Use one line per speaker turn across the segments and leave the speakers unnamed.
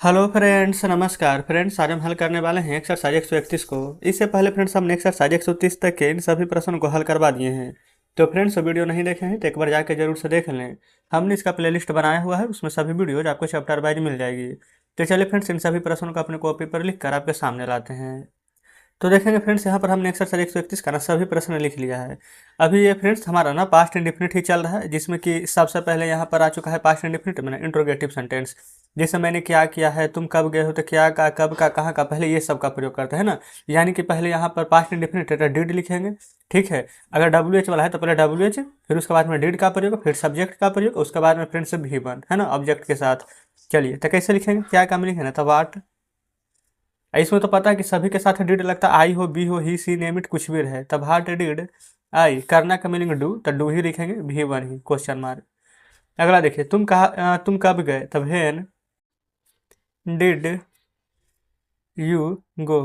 Hello friends, नमस्कार friends. आज हम हल करने वाले हैं एक्सरसाइज 131 को। इससे पहले फ्रेंड्स हमने एक्सरसाइज 130 तक के इन सभी प्रश्नों को हल करवा दिए हैं। तो फ्रेंड्स वीडियो नहीं देखे हैं तो एक बार जाकर जरूर से देख लें। हमने इसका प्लेलिस्ट बनाया हुआ है, उसमें सभी वीडियोज आपको चैप्टर वाइज मिल जाएगी। तो चलिए फ्रेंड्स, इन सभी प्रश्नों को अपने कॉपी पर लिख कर आपके सामने लाते हैं। तो देखेंगे फ्रेंड्स, यहाँ पर हमने एक्सरसाइज 131 का ना सभी प्रश्न लिख लिया है। अभी ये फ्रेंड्स हमारा ना पास्ट इंडिफिनिट ही चल रहा है, जिसमें कि सबसे पहले यहाँ पर आ चुका है पास्ट इंडिफिनिट में इंट्रोगेटिव सेंटेंस। जैसे मैंने क्या किया है, तुम कब गए हो, तो क्या का, कब का, कहाँ का, पहले ये सब का प्रयोग करते हैं ना। यानी कि पहले यहाँ पर पास्ट इंडिफिनिट है डिड लिखेंगे, ठीक है। अगर डब्ल्यू एच वाला है तो पहले डब्ल्यू एच, फिर उसके बाद में डिड का प्रयोग, फिर सब्जेक्ट का प्रयोग, उसके बाद में फ्रेंड्स भी वन है ना ऑब्जेक्ट के साथ। चलिए तो कैसे लिखेंगे, क्या का मीनिंग है ना, तो वाट। इसमें तो पता है कि सभी के साथ डिड लगता है, आई हो, बी हो, ही, सी, नेम इट, कुछ भी रहे। तब हार्ट डिड आई, करना का मीनिंग डू, तो डू ही लिखेंगे, भी वन ही क्वेश्चन मार्क। अगला देखिए, तुम कब गए, तब when did you go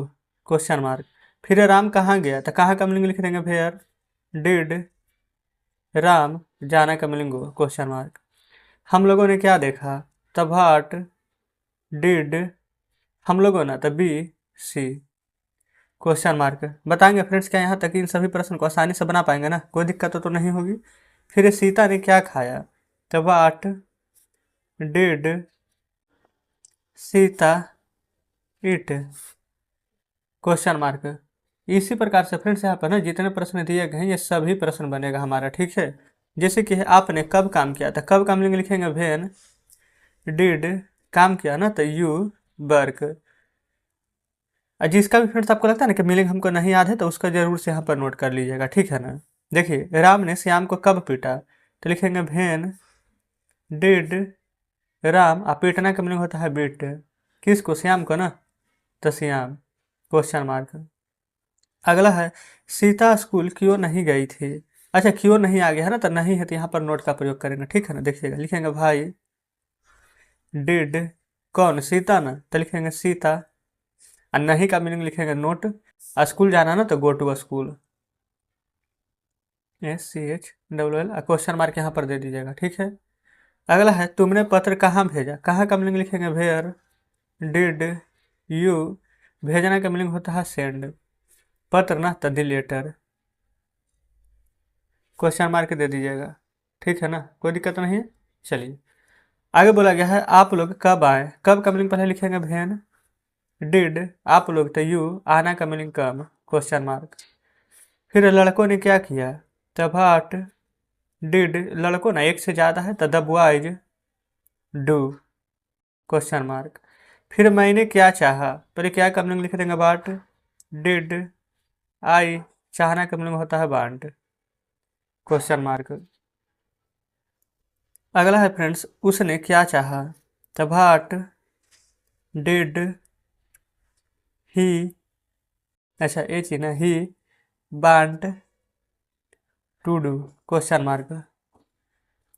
question mark. फिर राम कहाँ गया, तो कहाँ का मीनिंग लिख देंगे, वेयर डिड राम जाना का मीनिंग गो क्वेश्चन मार्क। हम लोगों ने क्या देखा, तब व्हाट डिड हम लोगों ने, तब बी सी क्वेश्चन मार्क। बताएंगे फ्रेंड्स, क्या यहाँ तक इन सभी प्रश्न को आसानी से बना पाएंगे ना, कोई दिक्कत तो नहीं होगी। फिर सीता ने क्या खाया, तो what did Sita it question mark. इसी प्रकार से फ्रेंड्स यहाँ पर ना जितने प्रश्न दिए गए हैं ये सभी प्रश्न बनेगा हमारा, ठीक है। जैसे कि आपने कब काम किया था, कब काम लिखेंगे व्हेन डिड काम किया ना, तो यू वर्क। जिसका भी फ्रेंड्स आपको लगता है ना कि मीनिंग हमको नहीं याद है, तो उसका जरूर से यहाँ पर नोट कर लीजिएगा, ठीक है ना। देखिए, राम ने श्याम को कब पीटा, तो लिखेंगे व्हेन डिड राम। आप पीटना का मीनिंग होता है बीट। किसको, श्याम को ना, तो श्याम क्वेश्चन मार्क। अगला है, सीता स्कूल क्यों नहीं गई थी। अच्छा, क्यों नहीं आ गया है ना, तो नहीं है तो यहाँ पर नोट का प्रयोग करेंगे, ठीक है ना। देखिएगा, लिखेंगे भाई डिड कौन, सीता ना, तो लिखेंगे सीता। और नहीं का मीनिंग लिखेंगे नोट। स्कूल जाना ना, तो go to school, SCHLL। Question mark यहाँ पर दे दीजिएगा, ठीक है। अगला है, तुमने पत्र कहाँ भेजा, कहाँ का मीनिंग लिखेंगे वेयर डिड यू। भेजना का मीनिंग होता है सेंड। पत्र ना, तो द लेटर क्वेश्चन मार्क दे दीजिएगा, ठीक है ना, कोई दिक्कत नहीं है। चलिए आगे बोला गया है, आप लोग कब आए, कब का मीनिंग पहले लिखेंगे वेन डिड आप लोग, तो यू आना का मीनिंग कम क्वेश्चन मार्क। फिर लड़कों ने क्या किया, तब व्हाट डिड लड़कों ना एक से ज़्यादा है, तो the boys do question mark. फिर मैंने क्या चाहा, पहले क्या का मीनिंग लिख देंगे वाट डिड आई। चाहना का मीनिंग होता है वांट क्वेश्चन मार्क। अगला है फ्रेंड्स, उसने क्या चाहा, तब व्हाट डिड ही। अच्छा, ये चीज ना, he want to do question mark.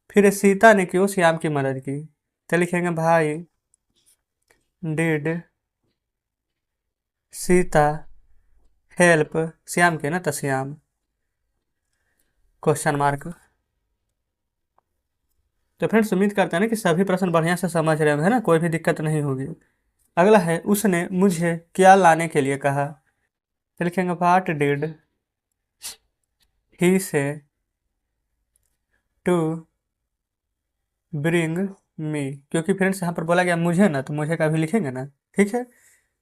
फिर सीता ने क्यों श्याम की मदद की, तो लिखेंगे why did Sita help Shyam के ना, तो श्याम क्वेश्चन मार्क। तो फ्रेंड्स, उम्मीद करते हैं ना कि सभी प्रश्न बढ़िया से समझ रहे हैं ना, कोई भी दिक्कत नहीं होगी। अगला है, उसने मुझे क्या लाने के लिए कहा, तो लिखेंगे व्हाट डिड ही से टू ब्रिंग मी। क्योंकि फ्रेंड्स यहाँ पर बोला गया मुझे ना, तो मुझे का भी लिखेंगे ना, ठीक है।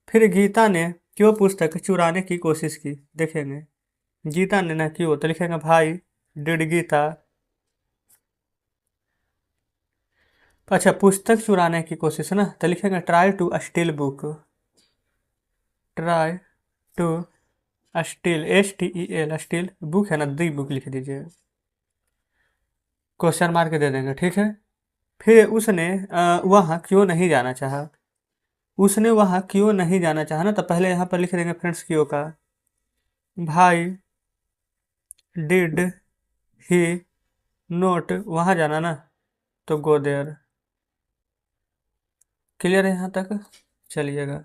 फिर गीता ने क्यों पुस्तक चुराने की कोशिश की, देखेंगे गीता ने ना क्यों, तो लिखेंगे भाई डिड गीता। अच्छा, पुस्तक चुराने की कोशिश है ना, तो लिखेंगे try to steal book. Try to steal, STEL steal book है ना, दी बुक लिख दीजिए, क्वेश्चन मार्क दे देंगे, ठीक है। फिर उसने वहाँ क्यों नहीं जाना चाहा, उसने वहाँ क्यों नहीं जाना चाहा ना, तो पहले यहाँ पर लिख देंगे फ्रेंड्स क्यों का। भाई डिड ही नोट वहाँ जाना ना, तो गो देयर। क्लियर है यहाँ तक, चलिएगा।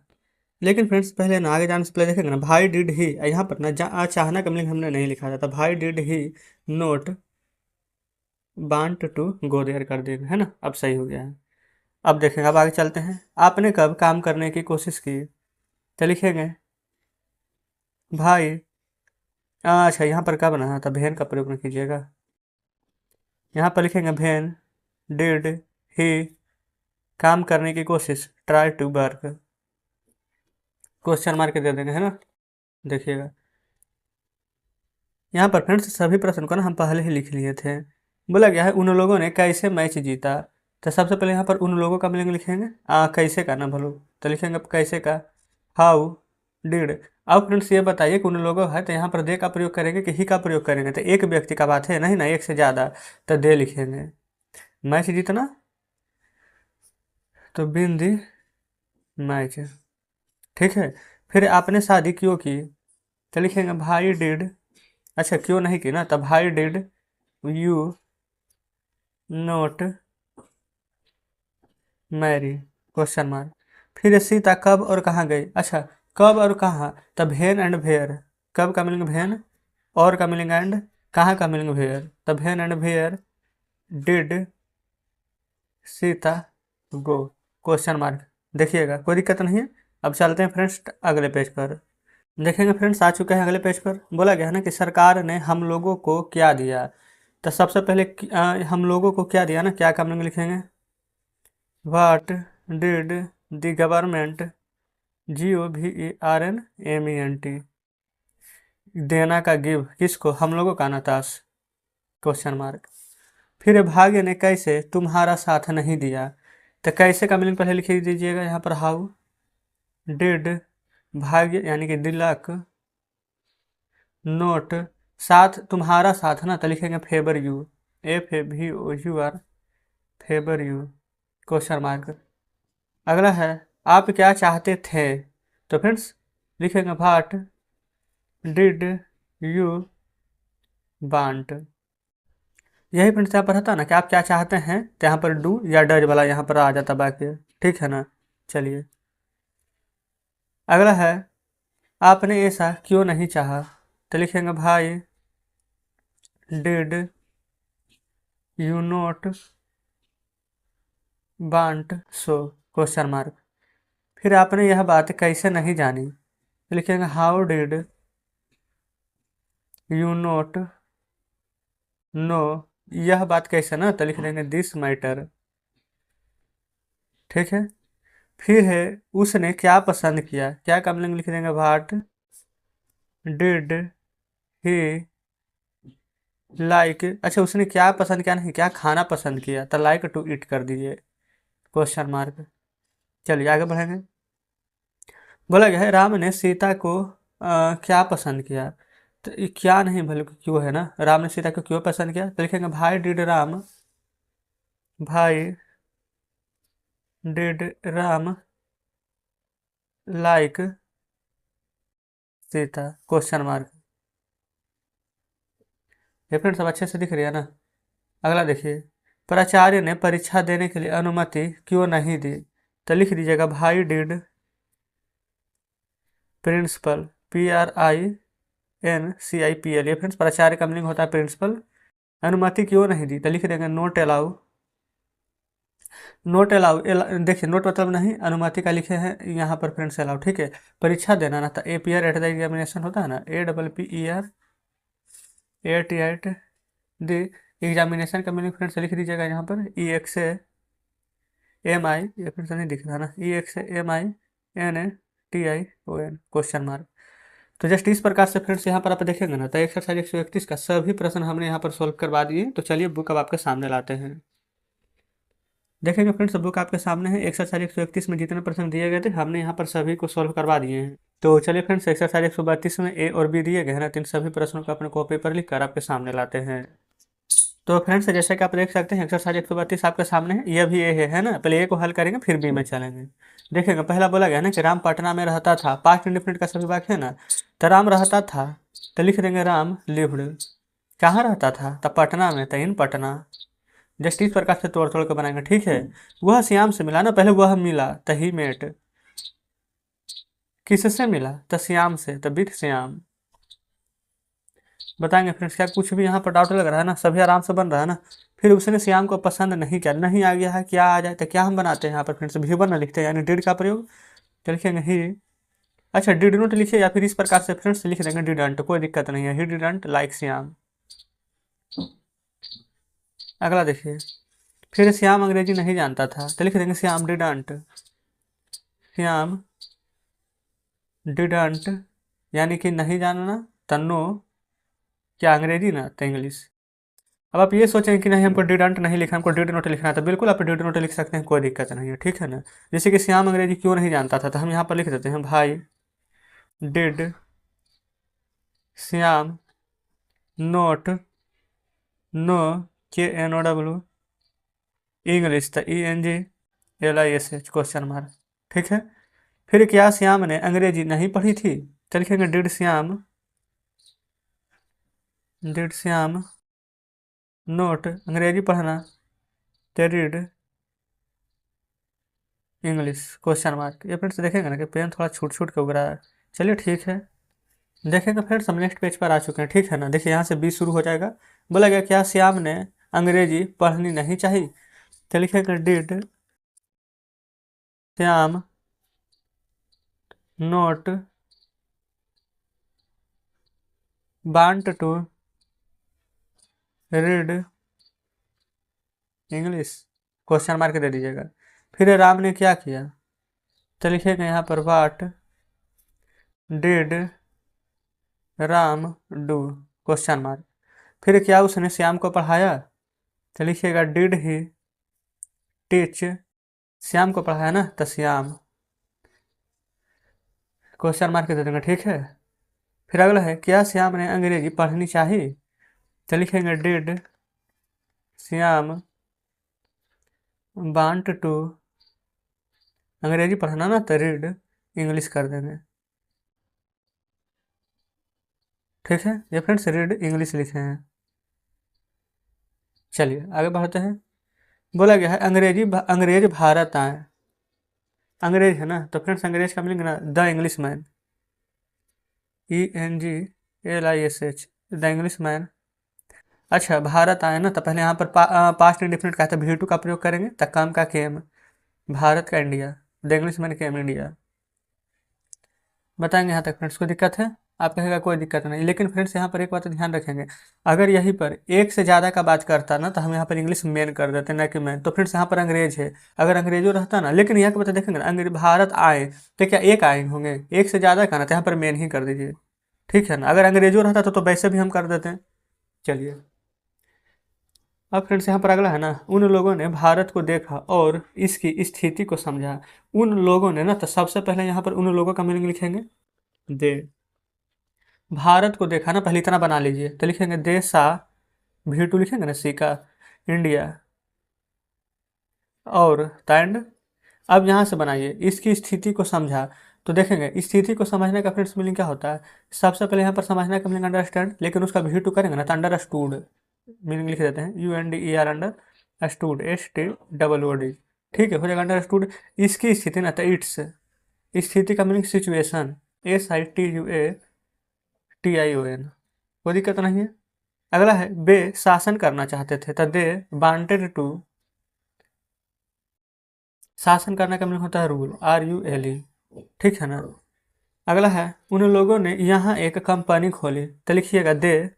लेकिन फ्रेंड्स पहले ना आगे जाने से पहले देखेंगे ना, भाई डिड ही यहाँ पर ना चाहना का मीनिंग हमने नहीं लिखा था, तो why did he not want to go there कर देंगे, है ना। अब सही हो गया है। अब देखेंगे, अब आगे चलते हैं। आपने कब काम करने की कोशिश की, तो लिखेंगे भाई, अच्छा यहाँ पर कब ना, तो भेन का प्रयोग नहीं कीजिएगा। यहाँ पर लिखेंगे भेन डिड ही काम करने की कोशिश, try to work, question mark दे देंगे, है ना। देखिएगा यहाँ पर फ्रेंड्स सभी प्रश्न को ना हम पहले ही लिख लिए थे। बोला गया है उन लोगों ने कैसे मैच जीता, तो सबसे पहले यहाँ पर उन लोगों का मीनिंग लिखेंगे, कैसे का ना भलो, तो लिखेंगे कैसे का, हाउ डिड। अब फ्रेंड्स ये बताइए कि उन लोगों है, तो यहाँ पर दे का प्रयोग करेंगे कि ही का प्रयोग करेंगे, तो एक व्यक्ति का बात है नहीं ना, एक से ज़्यादा, तो दे लिखेंगे। मैच जीतना तो बिन दी मैच, ठीक है। फिर आपने शादी क्यों की, तो लिखेंगे भाई डिड, अच्छा क्यों नहीं की ना, तो why did you not marry, question mark. फिर सीता कब और कहाँ गई, अच्छा कब और कहाँ, तब भेन एंड भेयर, कब का मीनिंग भेन, और का मीनिंग एंड, कहाँ का मीनिंग भेयर, तब when and where did Sita go, question mark. देखिएगा कोई दिक्कत नहीं है। अब चलते हैं फ्रेंड्स अगले पेज पर। देखेंगे फ्रेंड्स आ चुके हैं अगले पेज पर। बोला गया है ना कि सरकार ने हम लोगों को क्या दिया, तो सबसे पहले हम लोगों को क्या दिया ना, क्या का मीनिंग लिखेंगे, what did the government, GOVERNMENT, देना का गिव, किसको, हम लोगों का नताश, क्वेश्चन मार्क। फिर भाग्य ने कैसे तुम्हारा साथ नहीं दिया, तो कैसे का मीनिंग पहले लिख दीजिएगा यहाँ पर, हाउ डिड भाग्य यानी कि दिलक नोट साथ, तुम्हारा साथ ना, तो लिखेंगे favour you, FAVOUR, favour you, question mark. अगला है आप क्या चाहते थे, तो फ्रेंड्स लिखेंगे व्हाट डिड यू वांट। यही फ्रेंड्स यहाँ पर रहता ना कि आप क्या चाहते हैं, तो यहाँ पर डू या डज वाला यहाँ पर आ जाता बाकी, ठीक है ना। चलिए अगला है आपने ऐसा क्यों नहीं चाहा, तो लिखेंगे why did you not want so, question mark. फिर आपने यह बात कैसे नहीं जानी, तो लिखेंगे how did you not know, यह बात कैसे ना, तो लिख देंगे दिस मैटर, ठीक है। फिर है उसने क्या पसंद किया, क्या का मीनिंग लिख देंगे व्हाट डिड ही लाइक, अच्छा उसने क्या पसंद किया नहीं, क्या खाना पसंद किया, तो लाइक टू ईट कर दीजिए, क्वेश्चन मार्क। चलिए आगे बढ़ेंगे। बोला गया है राम ने सीता को क्या पसंद किया, तो ये क्या नहीं बल्कि क्यों है ना, राम ने सीता को क्यों पसंद किया, तो लिखेंगे भाई डिड राम, भाई did Ram like Sita, question mark. ये फ्रेंड सब अच्छे से दिख रही है ना। अगला देखिए, प्राचार्य ने परीक्षा देने के लिए अनुमति क्यों नहीं दी, तो लिख दीजिएगा भाई डिड प्रिंसिपल, PRINCIPL, ये फ्रेंड्स प्राचार्य का मीनिंग होता है प्रिंसिपल, अनुमति क्यों नहीं दी, तो लिख देंगे नोट अलाउ, नोट अलाउ, देखिए नोट मतलब नहीं, अनुमति का लिखे हैं यहाँ पर फ्रेंड्स अलाउ, ठीक है। परीक्षा देना ना, तो APR एट द एग्जामिनेशन होता है ना, APPER 88 द एग्जामिनेशन का मीनिंग फ्रेंड्स लिख दीजिएगा यहाँ पर EXAMI, ये फ्रेंड्स नहीं दिख रहा ना, EXAMINATION, क्वेश्चन मार्क। तो जस्ट इस प्रकार से फ्रेंड्स यहाँ पर आप देखेंगे ना, तो एक्सरसाइज 131 का सभी प्रश्न हमने यहाँ पर सोल्व करवा दिए। तो चलिए बुक अब आपके सामने लाते हैं। देखेंगे फ्रेंड्स बुक आपके सामने है। एक्सरसाइज 131 में जितने प्रश्न दिए गए थे हमने यहाँ पर सभी को सोल्व करवा दिए हैं। तो चलिए फ्रेंड्स एक्सरसाइज 132 में A और B दिए गए हैं ना, तो इन सभी प्रश्नों को अपने कॉपी पर लिख कर आपके सामने लाते हैं। तो फ्रेंड्स जैसे कि आप देख सकते हैं एक्सरसाइज 132 आपके सामने है, यह भी ए है ना। पहले ए को हल करेंगे फिर बी में चलेंगे। देखेंगे पहला बोला गया ना कि राम पटना में रहता था, पास्ट इंडेफिनिट का सभी वाक्य है ना। तो राम रहता था, तो लिख देंगे राम लिव्ड। कहाँ रहता था, तो पटना में, तो इन पटना। जस्ट इस प्रकार से तोड़ तोड़ के बनाएंगे, ठीक है। वह श्याम से मिला ना, पहले वह मिला, तो ही मेट। किससे मिला, तो श्याम से, तो विथ श्याम। बताएंगे फ्रेंड्स क्या कुछ भी यहाँ पर डाउट लग रहा है ना, सभी आराम से बन रहा है ना। फिर उसने श्याम को पसंद नहीं किया, नहीं आ गया है, क्या आ जाए तो क्या हम बनाते हैं यहाँ पर फ्रेंड्स, भी ना लिखते हैं, यानी डिड का प्रयोग, तो लिखेंगे ही। अच्छा, डिड नॉट लिखिए या फिर इस प्रकार से फ्रेंड्स लिख देंगे डिडंट, कोई दिक्कत नहीं है, ही डिडंट लाइक श्याम। अगला देखिए, फिर श्याम अंग्रेजी नहीं जानता था, तो लिख देंगे श्याम डिडंट, श्याम डिडंट, यानी कि नहीं जानना, तन्नो, क्या अंग्रेजी ना तो इंग्लिश। अब आप ये सोचें कि नहीं हमको डिडंट नहीं लिखा, हमको डिड नोट लिखना है, तो बिल्कुल आप डिड नोट लिख सकते हैं, कोई दिक्कत नहीं है, ठीक है ना। जैसे कि श्याम अंग्रेजी क्यों नहीं जानता था, तो हम यहाँ पर लिख देते हैं why did Shyam not know, KNOW English, तो ENGLISH क्वेश्चन मार्क, ठीक है। फिर क्या श्याम ने अंग्रेजी नहीं पढ़ी थी, तो लिखेंगे डिड श्याम नोट अंग्रेजी पढ़ना, तो रीड इंग्लिश क्वेश्चन मार्क। ये फ्रेंड्स देखेंगे ना कि पेन थोड़ा छूट छूट के उग रहा है, चलिए ठीक है। देखेंगे फ्रेंड्स हम नेक्स्ट पेज पर आ चुके हैं, ठीक है ना। देखिए यहाँ से 20 शुरू हो जाएगा। बोला गया क्या श्याम ने अंग्रेजी पढ़नी नहीं चाहिए, तो लिखेंगे did Shyam not want to read English question mark दे दीजिएगा। फिर राम ने क्या किया, तो लिखेंगे यहाँ पर what did Ram do question mark. फिर क्या उसने श्याम को पढ़ाया, तो लिखिएगा डिड ही टीच, श्याम को पढ़ाया ना, तो श्याम क्वेश्चन मार्क दे देंगे, ठीक है। फिर अगला है क्या श्याम ने अंग्रेजी पढ़नी चाहिए, तो लिखेंगे डिड श्याम वांट टू, अंग्रेजी पढ़ना ना, तो रीड इंग्लिश कर देंगे, ठीक है। ये फ्रेंड्स रीड इंग्लिश लिखे हैं। चलिए आगे बढ़ते हैं। बोला गया है अंग्रेज भारत आए, अंग्रेज है ना, तो फ्रेंड्स अंग्रेज का मीनिंग ना the English man, ENGLISH the English man. अच्छा, भारत आए ना, तो पहले यहाँ पर पास्ट इंडेफिनिट का था, भी टू का प्रयोग करेंगे, तो काम का केम, भारत का India, the English man came India. बताएंगे यहाँ तक फ्रेंड्स, कोई दिक्कत है, आप कहेगा कोई दिक्कत नहीं, लेकिन फ्रेंड्स यहाँ पर एक बात ध्यान रखेंगे, अगर यहीं पर एक से ज़्यादा का बात करता ना, तो हम यहाँ पर इंग्लिश मेन कर देते ना कि मैन, तो फ्रेंड्स यहाँ पर अंग्रेज है, अगर अंग्रेजों रहता ना, लेकिन यहाँ के बता देखेंगे ना अंग्रेज भारत आए, तो क्या एक आए होंगे, एक से ज़्यादा का ना, तो यहाँ पर मेन ही कर दीजिए, ठीक है ना। अगर अंग्रेजों रहता तो वैसे भी हम कर देते हैं। चलिए अब फ्रेंड्स यहाँ पर अगला है ना, उन लोगों ने भारत को देखा और इसकी स्थिति को समझा। उन लोगों ने ना, तो सबसे पहले यहाँ पर उन लोगों का मीनिंग लिखेंगे दे, भारत को देखा ना, पहले इतना बना लीजिए, तो लिखेंगे देशा, भी टू लिखेंगे ना, सी का इंडिया, और तैंड। अब यहाँ से बनाइए इसकी स्थिति को समझा, तो देखेंगे स्थिति को समझने का फ्रेंड्स मीनिंग क्या होता है, सबसे पहले यहाँ पर समझने का मीनिंग अंडरस्टैंड, लेकिन उसका भी टू करेंगे ना, तो अंडरस्टूड मीनिंग लिख देते हैं, UNDER अंडरस्टूड, STOOD, ठीक है, हो जाएगा अंडरस्टूड। इसकी स्थिति ना, तो इट्स, स्थिति का मीनिंग सिचुएशन, SITUATION, कोई दिक्कत नहीं है। अगला है वे शासन करना चाहते थे, तो दे वांटेड टू, शासन करने का मतलब होता है रूल, RULE, ठीक है ना। अगला है उन लोगों ने यहाँ एक कंपनी खोली, तो लिखिएगा दे,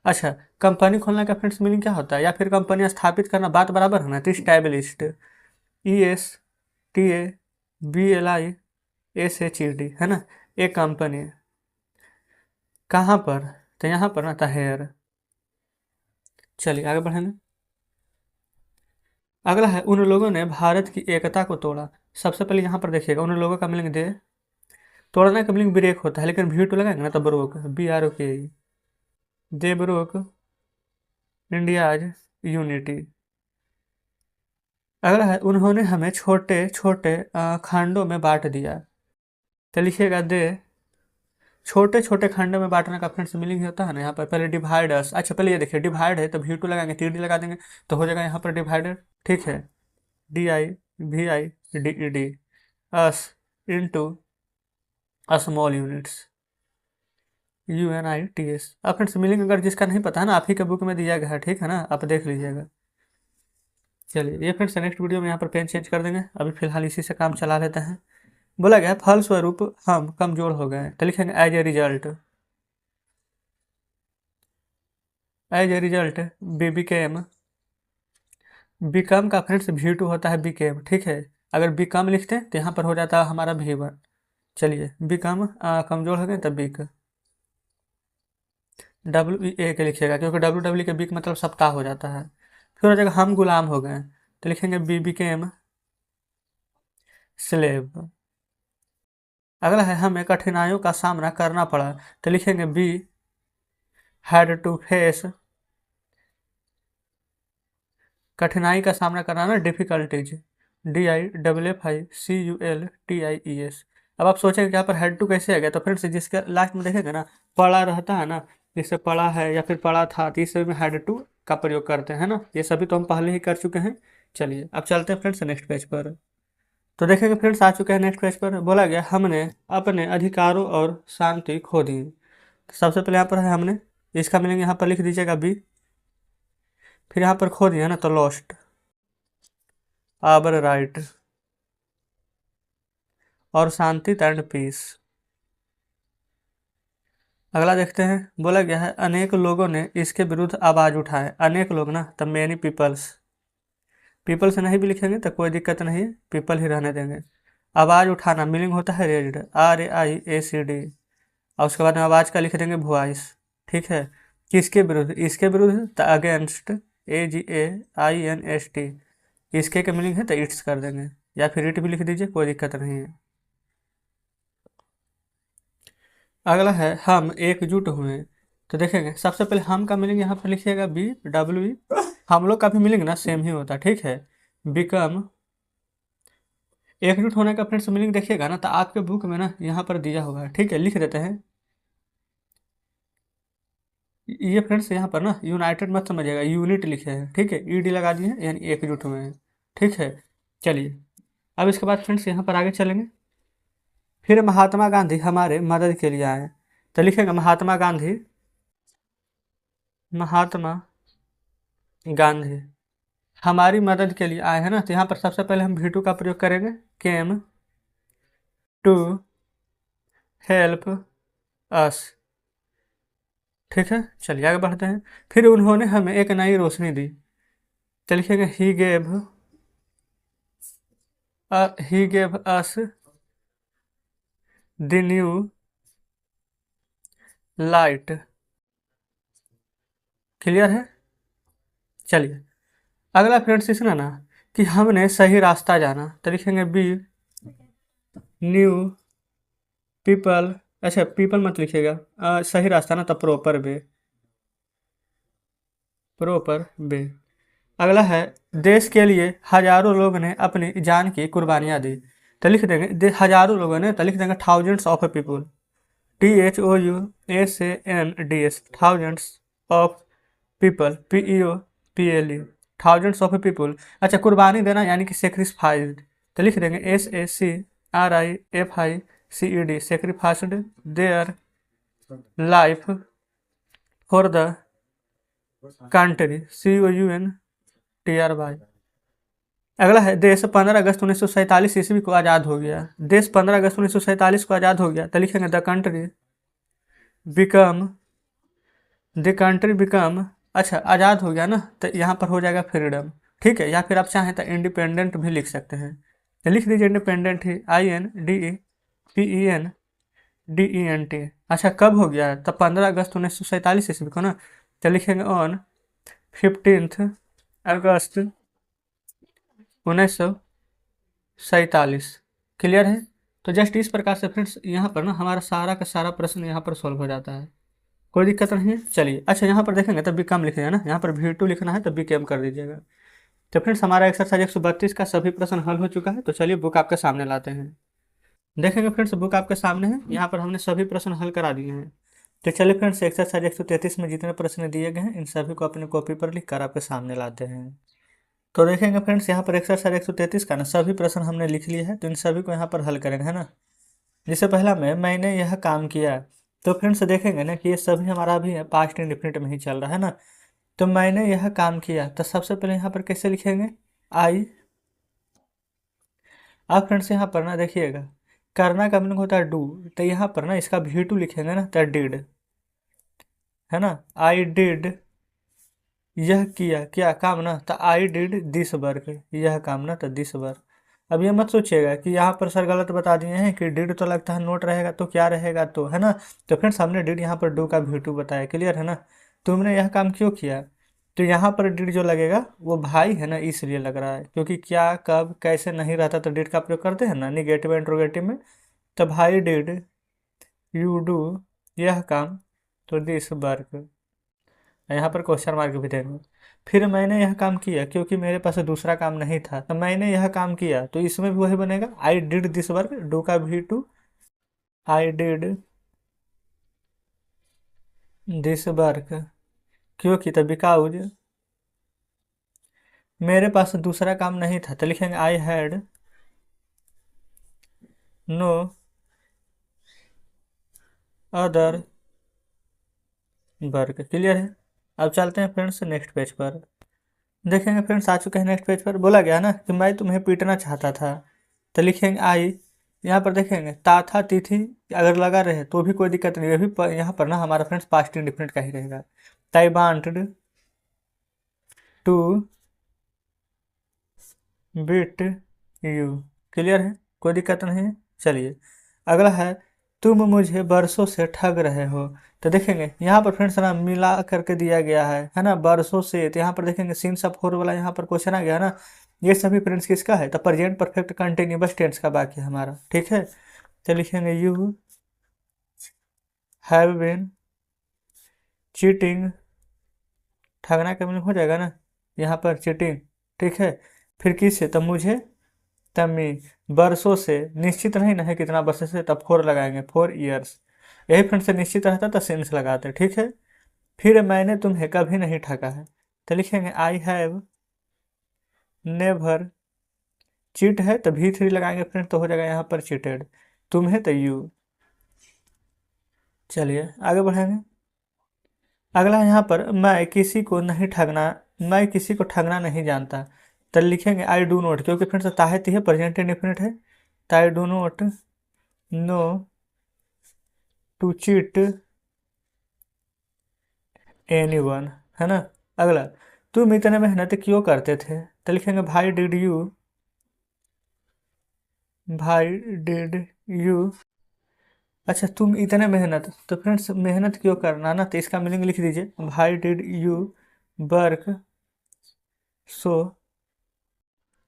अच्छा कंपनी खोलने का फ्रेंड्स मीनिंग क्या होता है, या फिर कंपनी स्थापित करना, बात बराबर है ना, तो स्टैब्लिश्ड, ESTABLISHED है ना, एक कंपनी कहाँ पर, तो यहाँ पर ना, था हेयर। चलिए आगे बढ़ेंगे। अगला है उन लोगों ने भारत की एकता को तोड़ा, सबसे पहले यहाँ पर देखिएगा उन लोगों का मीनिंग दे, तोड़ने का मीनिंग ब्रेक होता है, लेकिन भी टू लगाएंगे ना, तो broke, BROK, they broke India's unity. अगला है उन्होंने हमें छोटे छोटे खंडों में बांट दिया, तो लिखिएगा दे, छोटे छोटे खंडों में बांटने का फ्रेंड्स मीनिंग होता है ना, यहाँ पर पहले डिवाइडर्स, अच्छा पहले ये देखिए डिवाइड है, तो भी टू लगाएंगे, TD लगा देंगे, तो हो जाएगा यहाँ पर डिवाइडर, ठीक है, DIVIDED अस इंटू स्मॉल यूनिट्स। UNITS। अब फ्रेंड्स मीनिंग अगर जिसका नहीं पता है ना, आप ही के बुक में दिया गया है, ठीक है ना, आप देख लीजिएगा। चलिए ये फ्रेंड्स नेक्स्ट वीडियो में यहाँ पर पेन चेंज कर देंगे, अभी फिलहाल इसी से काम चला लेते हैं। बोला गया फलस्वरूप हम कमजोर हो गए, तो लिखेंगे as a result. As a result B became. Become का फ्रेंड्स V2 होता है बिकेम, ठीक है। अगर बिकम लिखते हैं तो यहाँ पर हो जाता है हमारा V1। चलिए बिकम कमजोर हो गए तब बिक, WE के लिखिएगा, क्योंकि WW के बिक मतलब सप्ताह हो जाता है। फिर हो जाएगा हम गुलाम हो गए, तो लिखेंगे बी बिकेम स्लेव। अगला है हमें कठिनाइयों का सामना करना पड़ा, तो लिखेंगे बी हैड टू फेस। कठिनाई का सामना करना ना, डिफिकल्टीज, DIFFICULTIES। अब आप सोचेंगे कि यहाँ पर हेड टू कैसे आ गया, तो फ्रेंड्स जिसके लास्ट में देखेंगे ना पड़ा रहता है ना, जिससे पड़ा है या फिर पड़ा था, तो इस सभी में हेड टू का प्रयोग करते हैं ना। ये सभी तो हम पहले ही कर चुके हैं। चलिए अब चलते हैं फ्रेंड्स नेक्स्ट पेज पर। तो देखेंगे फ्रेंड्स आ चुके हैं नेक्स्ट पेज पर। बोला गया हमने अपने अधिकारों और शांति खो दी। तो सबसे पहले यहाँ पर है हमने, इसका मीनिंग यहाँ पर लिख दीजिएगा बी। फिर यहाँ पर खो दिया ना तो लॉस्ट, आवर राइट, और शांति एंड पीस। अगला देखते हैं। बोला गया है अनेक लोगों ने इसके विरुद्ध आवाज उठाए। अनेक लोग ना तब मैनी पीपल्स, पीपल से नहीं भी लिखेंगे तो कोई दिक्कत नहीं है, पीपल ही रहने देंगे। आवाज उठाना मीनिंग होता है रेज्ड, RAIACD, और उसके बाद में आवाज का लिख देंगे वॉइस, ठीक है। किसके विरुद्ध, इसके विरुद्ध तो अगेंस्ट, AGAINST। इसके का मीनिंग है तो इट्स कर देंगे, या फिर इट भी लिख दीजिए, कोई दिक्कत नहीं है। अगला है हम एकजुट हुए। तो देखेंगे सबसे पहले हम का मीनिंग यहाँ पर लिखिएगा BWE। हम लोग का भी मीनिंग ना सेम ही होता है, ठीक है। बिकम, एकजुट होने का फ्रेंड्स मीनिंग देखिएगा ना तो आपके बुक में ना यहाँ पर दिया होगा, ठीक है, लिख देते हैं। ये फ्रेंड्स यहाँ पर ना यूनाइटेड मत समझिएगा, यूनिट लिखे हैं, ठीक है, ED लगा दिए हैं, यानी एकजुट हुए हैं, ठीक है। चलिए अब इसके बाद फ्रेंड्स यहाँ पर आगे चलेंगे। फिर महात्मा गांधी हमारे मदद के लिए आए, तो लिखेंगे महात्मा गांधी, महात्मा गांधी हमारी मदद के लिए आए हैं ना, तो यहाँ पर सबसे पहले हम V2 का प्रयोग करेंगे, केम टू हेल्प अस, ठीक है। चलिए आगे बढ़ते हैं। फिर उन्होंने हमें एक नई रोशनी दी, तो लिखेंगे he gave us the new light. Clear है। चलिए अगला फ्रेंड्स इसमें ना कि हमने सही रास्ता जाना, तो लिखेंगे बी न्यू पीपल। अच्छा पीपल मत लिखिएगा, सही रास्ता ना तो प्रॉपर वे, प्रॉपर वे। अगला है देश के लिए हजारों लोगों ने अपनी जान की कुर्बानियाँ दी, तो लिख देंगे हजारों लोगों ने, तो लिख देंगे thousands of people, THOUSANDS, thousands of people, PEOPLE, thousands of people. अच्छा कुर्बानी देना यानी कि सेक्रीफाइस्ड, तो लिख देंगे SACRIFICED, sacrificed their life for the country, COUNTRY। अगला है देश 15 अगस्त 1947 ईस्वी को आज़ाद हो गया। देश 15 अगस्त 1947 को आज़ाद हो गया, तो लिखेंगे बिकम द कंट्री बिकम। अच्छा आज़ाद हो गया ना, तो यहाँ पर हो जाएगा फ्रीडम, ठीक है, या फिर आप चाहें तो इंडिपेंडेंट भी लिख सकते हैं, तो लिख दीजिए इंडिपेंडेंट ही, INDEPENDENT। अच्छा कब हो गया, तो 15 अगस्त 1947 ईस्वी को ना, तो लिखेंगे ऑन 15 अगस्त 1947। क्लियर है। तो जस्ट इस प्रकार से फ्रेंड्स यहाँ पर ना हमारा सारा का सारा प्रश्न यहाँ पर सॉल्व हो जाता है, कोई दिक्कत नहीं है। चलिए अच्छा यहाँ पर देखेंगे तो बीकॉम लिखिएगा ना, यहाँ पर V2 लिखना है तो बीकॉम कर दीजिएगा। तो फ्रेंड्स हमारा एक्सरसाइज 132 का सभी प्रश्न हल हो चुका है। तो चलिए बुक आपके सामने लाते हैं, देखेंगे फ्रेंड्स बुक आपके सामने है, यहाँ पर हमने सभी प्रश्न हल करा दिए हैं। तो चलिए फ्रेंड्स एक्सरसाइज 133 में जितने प्रश्न दिए गए हैं इन सभी को अपने कॉपी पर लिख कर आपके सामने लाते हैं। तो देखेंगे फ्रेंड्स यहाँ पर एक्सरसाइज 133 का ना सभी प्रश्न हमने लिख लिए हैं, तो इन सभी को यहाँ पर हल करेंगे, है ना। जिससे पहला मैंने यह काम किया, तो फ्रेंड्स देखेंगे ना कि ये सभी हमारा अभी पास्ट इंडेफिनिट में ही चल रहा है ना। तो मैंने यह काम किया, तो सबसे पहले यहाँ पर कैसे लिखेंगे, आई। अब फ्रेंड्स यहाँ पर ना देखिएगा, करना का मीनिंग होता है डू, तो यहाँ पर ना इसका V2 लिखेंगे ना, तो डिड, है ना। आई डिड, यह किया, क्या काम ना, तो आई डिड दिस वर्क, यह काम ना, तो दिस वर्क। अब ये मत सोचिएगा कि यहाँ पर सर गलत बता दिए हैं कि डिड तो लगता है नोट रहेगा तो क्या रहेगा, तो है ना। तो फ्रेंड्स हमने डिड यहाँ पर डू का V2 बताया, क्लियर है ना। तुमने यह काम क्यों किया, तो यहाँ पर डिड जो लगेगा वो भाई है ना, इसलिए लग रहा है, क्योंकि क्या कब कैसे नहीं रहता तो डिड का प्रयोग करते हैं ना निगेटिव इंट्रोगेटिव में। तो भाई डिड यू डू यह काम, तो दिस वर्क, यहाँ पर क्वेश्चन मार्क भी देंगे। फिर मैंने यह काम किया क्योंकि मेरे पास दूसरा काम नहीं था, तो मैंने यह काम किया, तो इसमें भी वही बनेगा, I did this work, do का V2, I did this work, क्योंकि तो बिकॉज मेरे पास दूसरा काम नहीं था, तो लिखेंगे I had no other work, clear है। अब चलते हैं फ्रेंड्स नेक्स्ट पेज पर। देखेंगे फ्रेंड्स आ चुके हैं नेक्स्ट पेज पर। बोला गया ना कि मैं तुम्हें पीटना चाहता था, तो लिखेंगे आई। यहाँ पर देखेंगे ता था तिथि अगर लगा रहे तो भी कोई दिक्कत नहीं, ये भी यहाँ पर ना हमारा फ्रेंड्स पास्ट इंडिफिनिट का ही रहेगा। They wanted to beat you, clear है, कोई दिक्कत नहीं है। चलिए अगला है, तुम मुझे बरसों से ठग रहे हो। तो देखेंगे यहाँ पर फ्रेंड्स ना मिला करके दिया गया है ना, बरसों से। तो यहाँ पर देखेंगे सिंस ऑफ फोर वाला यहाँ पर क्वेश्चन आ गया ना। ये सभी फ्रेंड्स किसका है, तो प्रेजेंट परफेक्ट कंटिन्यूअस टेंस का बाकी है हमारा, ठीक है। तो लिखेंगे यू हैव बीन चीटिंग, ठगना का मीनिंग हो जाएगा ना यहाँ पर चीटिंग, ठीक है। फिर किससे, तो मुझे, तमी, बरसों से, निश्चित नहीं ना है कितना वर्ष से, तब 4 लगाएंगे, 4 ईयर्स। यही फ्रेंड से निश्चित रहता तो सेंस लगाते, ठीक है। फिर मैंने तुम्हें कभी नहीं ठगा है, तो लिखेंगे आई हैव नेवर, चीट है तो V3 लगाएंगे फ्रेंड, तो हो जाएगा यहाँ पर चीटेड, तुम्हें तो यू। चलिए आगे बढ़ेंगे। अगला यहाँ पर मैं किसी को नहीं ठगना, मैं किसी को ठगना नहीं जानता, तो लिखेंगे आई डू नोट, क्योंकि फ्रेंड्स ताहती है प्रेजेंट इंडेफिनिट है, तो I do not know to cheat anyone, है ना। अगला, तुम इतने मेहनत क्यों करते थे, तो लिखेंगे भाई डिड यू, भाई डिड यू। अच्छा तुम इतने मेहनत, तो फ्रेंड्स मेहनत क्यों करना ना, तो इसका मीनिंग लिख दीजिए, भाई did you work so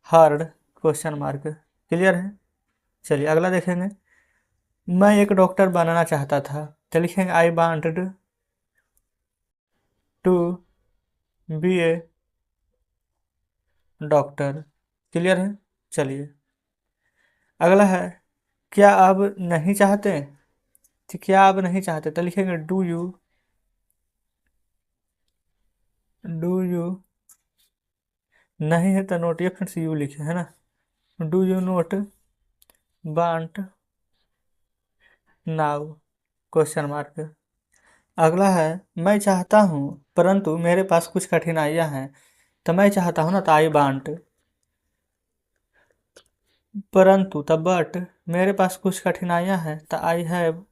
hard, question mark, clear है। चलिए अगला देखेंगे, मैं एक डॉक्टर बनना चाहता था, तो लिखेंगे I wanted to be a doctor, clear है। चलिए अगला है, क्या अब नहीं चाहते, तो क्या अब नहीं चाहते, तो लिखेंगे डू यू नहीं है तो नोट, ये फ्रेंड्स यू लिखे है ना, do you not want now, question mark. अगला है, मैं चाहता हूँ परंतु मेरे पास कुछ कठिनाइयाँ हैं, तो मैं चाहता हूँ ना, तो आई वांट, परंतु तब बट मेरे पास कुछ कठिनाइयाँ हैं, तो I have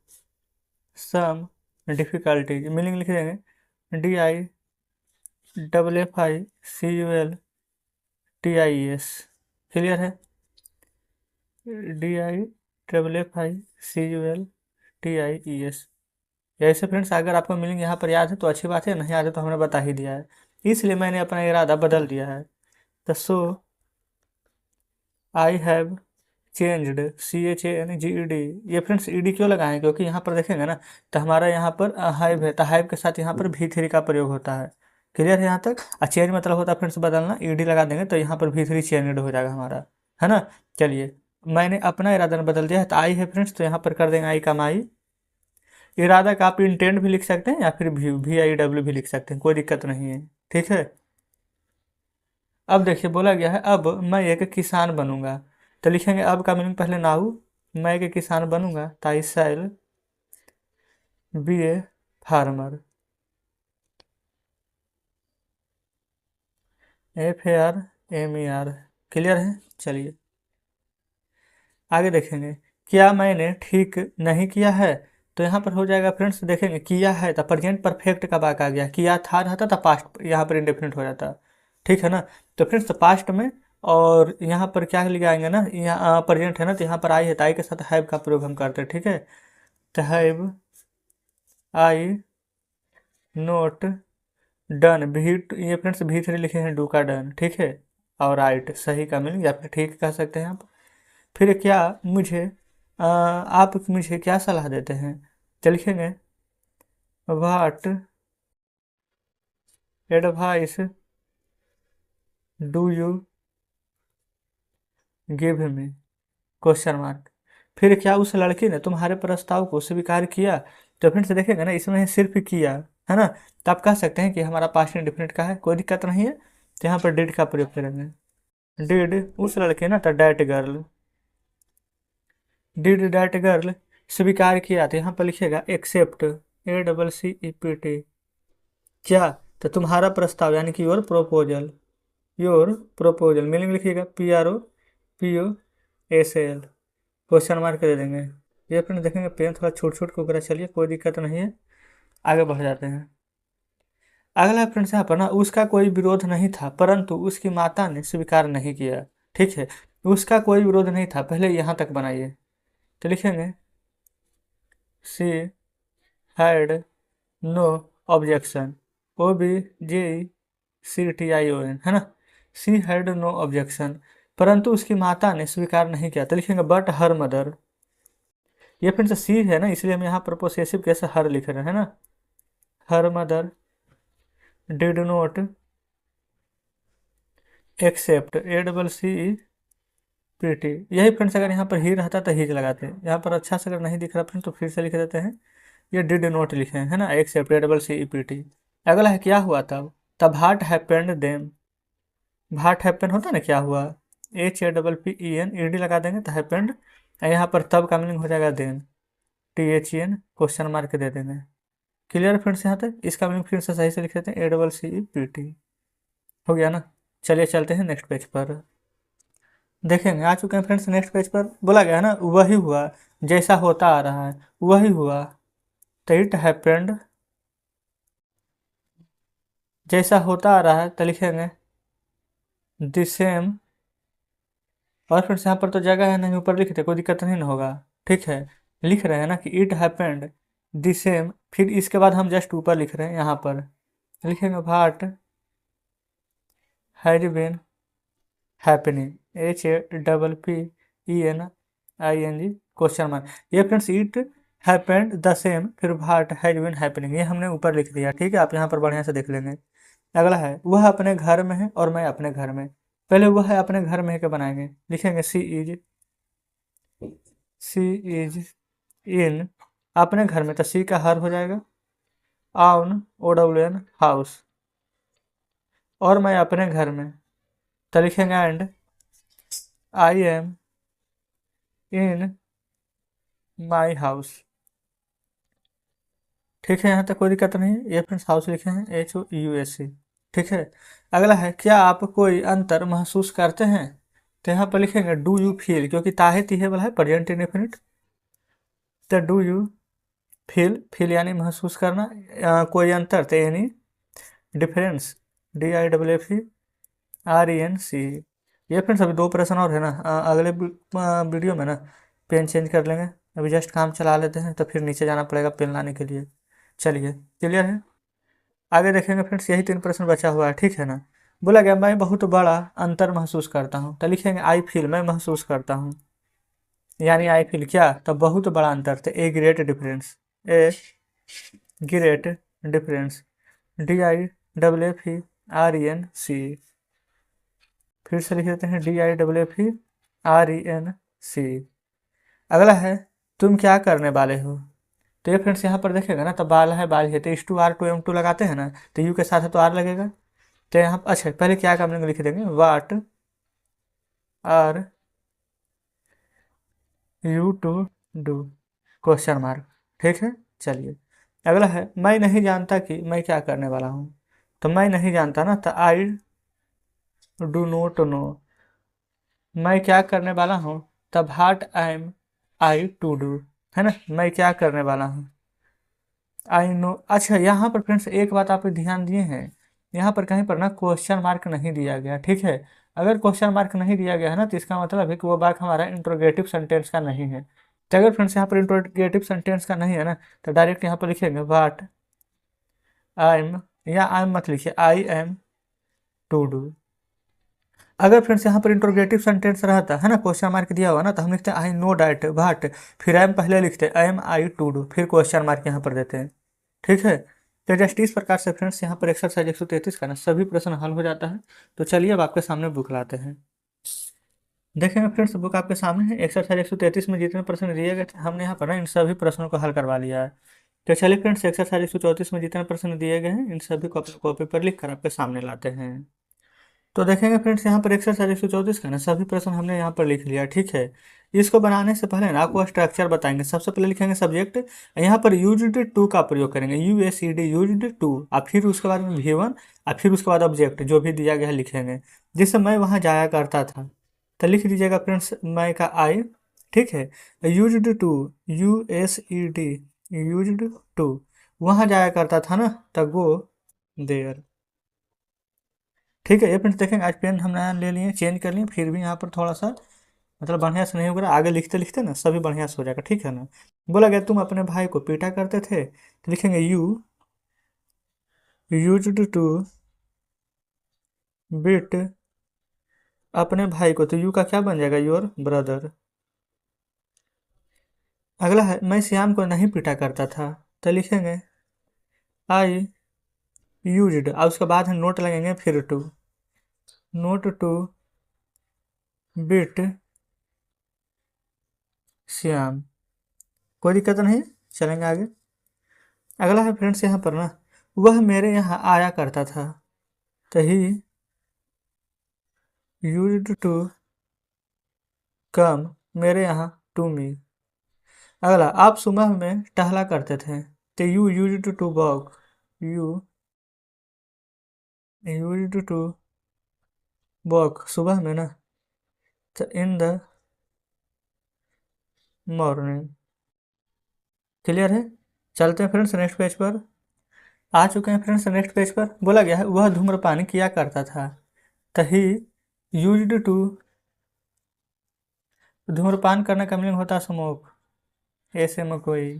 some difficulties, meaning लिख देंगे DIFFICULTIES, क्लियर है, DIFFICULTIES। ऐसे फ्रेंड्स अगर आपको मीनिंग यहाँ पर याद है तो अच्छी बात है, नहीं याद है तो हमने बता ही दिया है, इसलिए मैंने अपना इरादा बदल दिया है। तो सो आई हैव चेंज्ड, CHANGED, ये फ्रेंड्स ईडी क्यों लगाएं, क्योंकि यहाँ पर देखेंगे ना, तो हमारा यहाँ पर हाइव है, तो हाइव के साथ यहाँ पर V3 का प्रयोग होता है, क्लियर है यहाँ तक। चेंज मतलब होता है फ्रेंड्स बदलना, ईडी लगा देंगे तो यहाँ पर V3 चेंज्ड हो जाएगा हमारा, है ना। चलिए मैंने अपना इरादा बदल दिया है, तो आई है फ्रेंड्स, तो यहाँ पर कर देंगे आई का माई। इरादा का आप इंटेंट भी लिख सकते हैं या फिर VIW भी लिख सकते हैं, कोई दिक्कत नहीं है, ठीक है। अब देखिए बोला गया है, अब मैं एक किसान बनूंगा, तो लिखेंगे अब का मीनिंग पहले नाउ, मैं एक किसान बनूंगा, ताई shall be a farmer, FARMER। Clear है? चलिए आगे देखेंगे। क्या मैंने ठीक नहीं किया है? तो यहाँ पर हो जाएगा फ्रेंड्स, देखेंगे किया है तो प्रेजेंट परफेक्ट कब आ गया, किया था रहता था पास्ट, यहाँ पर इंडेफिनिट हो जाता। ठीक है ना? तो फ्रेंड्स पास्ट में, और यहाँ पर क्या ले आएंगे ना, यहाँ प्रेजेंट है ना, तो यहाँ पर आई है तो आई के साथ हैव का प्रयोग हम करते हैं। ठीक है? तो हैव आई नोट डन भी, ये फ्रेंड्स भी3 लिखे हैं, डू का डन। ठीक है? और राइट सही का मीनिंग या फिर ठीक कह सकते हैं आप। फिर क्या मुझे आप मुझे क्या सलाह देते हैं? तो लिखेंगे what advice do you give me, question mark. फिर क्या उस लड़की ने तुम्हारे प्रस्ताव को स्वीकार किया? तो फ्रेंड्स देखेंगे ना, इसमें है सिर्फ किया, है ना? तो आप कह सकते हैं कि हमारा पास्ट इंडेफिनिट का है, कोई दिक्कत नहीं है। तो यहाँ पर डिड का प्रयोग करेंगे। डिड उस लड़के ना, तो that girl, did that girl स्वीकार किया, तो यहाँ पर लिखिएगा एक्सेप्ट, ACCEPT। क्या? तो तुम्हारा प्रस्ताव यानी कि योर प्रोपोजल मीनिंग लिखिएगा PROPOSAL, क्वेश्चन मार्क दे देंगे। ये अपने देखेंगे पेन थोड़ा छूट छूट के ऊपर, चलिए कोई दिक्कत नहीं है, आगे बढ़ जाते हैं। अगला फ्रेंड्स यहाँ पर ना, उसका कोई विरोध नहीं था परंतु उसकी माता ने स्वीकार नहीं किया। ठीक है? उसका कोई विरोध नहीं था, पहले यहाँ तक बनाइए। तो लिखेंगे she had no objection, OBJECTION, है ना? सी हैड नो ऑब्जेक्शन, परंतु उसकी माता ने स्वीकार नहीं किया। तो लिखेंगे बट हर मदर, ये फिर से सी है ना, इसलिए हम यहाँ पर पोसेसिव कैसे हर लिख रहे हैं ना। Her mother did not accept, ACCEPT। यही फ्रेंड्स अगर यहाँ पर ही रहता तो हीज लगाते हैं, यहाँ पर अच्छा से अगर नहीं दिख रहा फ्रेंड्स तो फिर से लिख देते हैं, ये डिड नोट लिखे हैं, है ना, एक्सेप्ट ACCEPT। अगला है क्या हुआ तब, तब heart happened them, heart happen होता है ना, क्या हुआ, HAPPEN ED लगा देंगे तो हैपेंड, यहाँ पर तब का मीनिंग हो जाएगा देन, THEN क्वेश्चन मार्क दे देंगे। Clear friends? यहाँ तक इसका मीनिंग फिर से सही से लिख देते हैं, ACCEPT। हो गया ना? चलिए चलते हैं नेक्स्ट पेज पर, देखेंगे आ चुके हैं फ्रेंड्स नेक्स्ट पेज पर। बोला गया है ना वही हुआ जैसा होता आ रहा है, वही हुआ, तो इट हैपेंड जैसा होता आ रहा है, तो लिखेंगे द सेम। और फ्रेंड्स यहाँ पर तो जगह है नहीं, ऊपर लिखते कोई दिक्कत नहीं ना होगा। ठीक है? लिख रहे हैं ना कि इट हैपेंड द सेम, फिर इसके बाद हम जस्ट ऊपर लिख रहे हैं, यहाँ पर लिखेंगे what has been happening, HAPPENING question mark. ये friends it happened the same, फिर व्हाट हैज बीन हैपनिंग, ये हमने ऊपर लिख दिया। ठीक है? आप यहाँ पर बढ़िया से देख लेंगे। अगला है वह अपने घर में है और मैं अपने घर में, पहले वह है अपने घर में है के बनाएंगे, लिखेंगे सी इज इन, अपने घर में, तो सी का हर हो जाएगा, आउन OWN हाउस, और मैं अपने घर में, तो लिखेंगे and I am in my house. ठीक है? यहाँ तक कोई दिक्कत नहीं है, ये फ्रेंड्स हाउस लिखे हैं HOUSE। ठीक है? अगला है क्या आप कोई अंतर महसूस करते हैं? तो यहाँ पर लिखेंगे डू यू फील, क्योंकि ताहे तीहे वाला है प्रेजेंट इंडेफिनिट, तो डू यू फील यानी महसूस करना, कोई अंतर, तो एनी डिफरेंस, DIFFERENCE। ये फ्रेंड्स अभी 2 प्रश्न और है ना, अगले वीडियो में ना पेन चेंज कर लेंगे, अभी जस्ट काम चला लेते हैं तो फिर नीचे जाना पड़ेगा पेन लाने के लिए। चलिए क्लियर है? आगे देखेंगे फ्रेंड्स, यही 3 प्रश्न बचा हुआ है। ठीक है ना? बोला गया मैं बहुत बड़ा अंतर महसूस करता हूँ, तो लिखेंगे आई फील, मैं महसूस करता हूँ, यानी आई फील क्या, तो बहुत बड़ा अंतर, तो a great difference, a great difference, DIFFERENCE। फिर से लिख देते हैं DIFFERENCE। अगला है तुम क्या करने वाले हो? तो ये फ्रेंड्स यहाँ पर देखेगा ना, तो बाल है बाल है, तो is to are to am to लगाते हैं ना, तो यू के साथ है तो आर लगेगा। तो यहाँ अच्छा पहले क्या काम लिख देंगे, what are you to do, question mark. ठीक है? चलिए अगला है मैं नहीं जानता कि मैं क्या करने वाला हूँ। तो मैं नहीं जानता ना, तो आई डू नोट नो। मैं क्या करने वाला हूँ, तब हार्ट आई टू डू, है ना, मैं क्या करने वाला हूँ, आई नो। अच्छा, यहाँ पर फ्रेंड्स एक बात आप ध्यान दिए हैं, यहाँ पर कहीं पर ना क्वेश्चन मार्क नहीं दिया गया, ठीक है। अगर क्वेश्चन मार्क नहीं दिया गया है ना, तो इसका मतलब है कि वो वाक्य हमारा इंट्रोगेटिव सेंटेंस का नहीं है। तो अगर फ्रेंड्स यहाँ पर इंट्रोगेटिव सेंटेंस का नहीं है ना, तो डायरेक्ट यहाँ पर लिखेंगे वाट आई एम, या आई एम मत लिखिए, आई एम टू डू। अगर फ्रेंड्स यहाँ पर इंट्रोगेटिव सेंटेंस रहता है ना, क्वेश्चन मार्क दिया हुआ ना, तो हम लिखते हैं आई नो डैट बट, फिर आई एम पहले लिखते हैं I am I to do, फिर क्वेश्चन मार्क यहाँ पर देते हैं, ठीक है। तो जस्ट इस प्रकार से फ्रेंड्स यहाँ पर एक्सरसाइज 133 का ना सभी प्रश्न हल हो जाता है। तो चलिए अब आपके सामने बुक लाते हैं। देखेंगे फ्रेंड्स, बुक आपके सामने है। एक्सरसाइज 133 में जितने प्रश्न दिए गए थे, हमने यहाँ पर ना इन सभी प्रश्नों को हल करवा लिया है। तो चलिए फ्रेंड्स, एक्सरसाइज 134 में जितने प्रश्न दिए गए हैं, इन सभी को अपने कॉपी पर लिख कर आपके सामने लाते हैं। तो देखेंगे फ्रेंड्स, यहाँ पर एक्सरसाइज 134 का ना सभी प्रश्न हमने यहाँ पर लिख लिया, ठीक है। इसको बनाने से पहले ना आपको स्ट्रक्चर बताएंगे। सबसे पहले लिखेंगे सब्जेक्ट, यहाँ पर यूज्ड टू का प्रयोग करेंगे, USED यूज्ड टू, और फिर उसके बाद में V1, और फिर उसके बाद ऑब्जेक्ट जो भी दिया गया है लिखेंगे। जैसे मैं वहाँ जाया करता था, तो लिख दीजिएगा फ्रेंड्स मैं का आई, ठीक है। Used to, USED used to, वहाँ जाया करता था ना, तो गो देयर, ठीक है। ये फ्रेंड्स देखेंगे, आज पेन हम नया ले लिए, चेंज कर लिए, फिर भी यहाँ पर थोड़ा सा मतलब बढ़िया से नहीं होगा, आगे लिखते लिखते ना सभी बढ़िया से हो जाएगा, ठीक है ना। बोला गया तुम अपने भाई को पीटा करते थे, तो लिखेंगे यू यूज्ड टू बीट अपने भाई को, तो यू का क्या बन जाएगा, योर ब्रदर। अगला है मैं श्याम को नहीं पीटा करता था, तो लिखेंगे आई यूज्ड, और उसके बाद हम नोट लगेंगे फिर to, not to beat Shyam. कोई दिक्कत नहीं, चलेंगे आगे। अगला है फ्रेंड्स यहाँ पर ना, वह मेरे यहाँ आया करता था, तो ही यूज्ड टू कम मेरे यहाँ टू मी। अगला, आप सुबह में टहला करते थे, तो you used to walk, you used to walk सुबह में ना, तो इन द मॉर्निंग। क्लियर है। चलते हैं फ्रेंड्स नेक्स्ट पेज पर। आ चुके हैं फ्रेंड्स नेक्स्ट पेज पर। बोला गया है वह धूम्रपान किया करता था, तो ही यूज्ड टू, धूम्रपान करने का मीनिंग होता है स्मोक, ऐसे में कोई।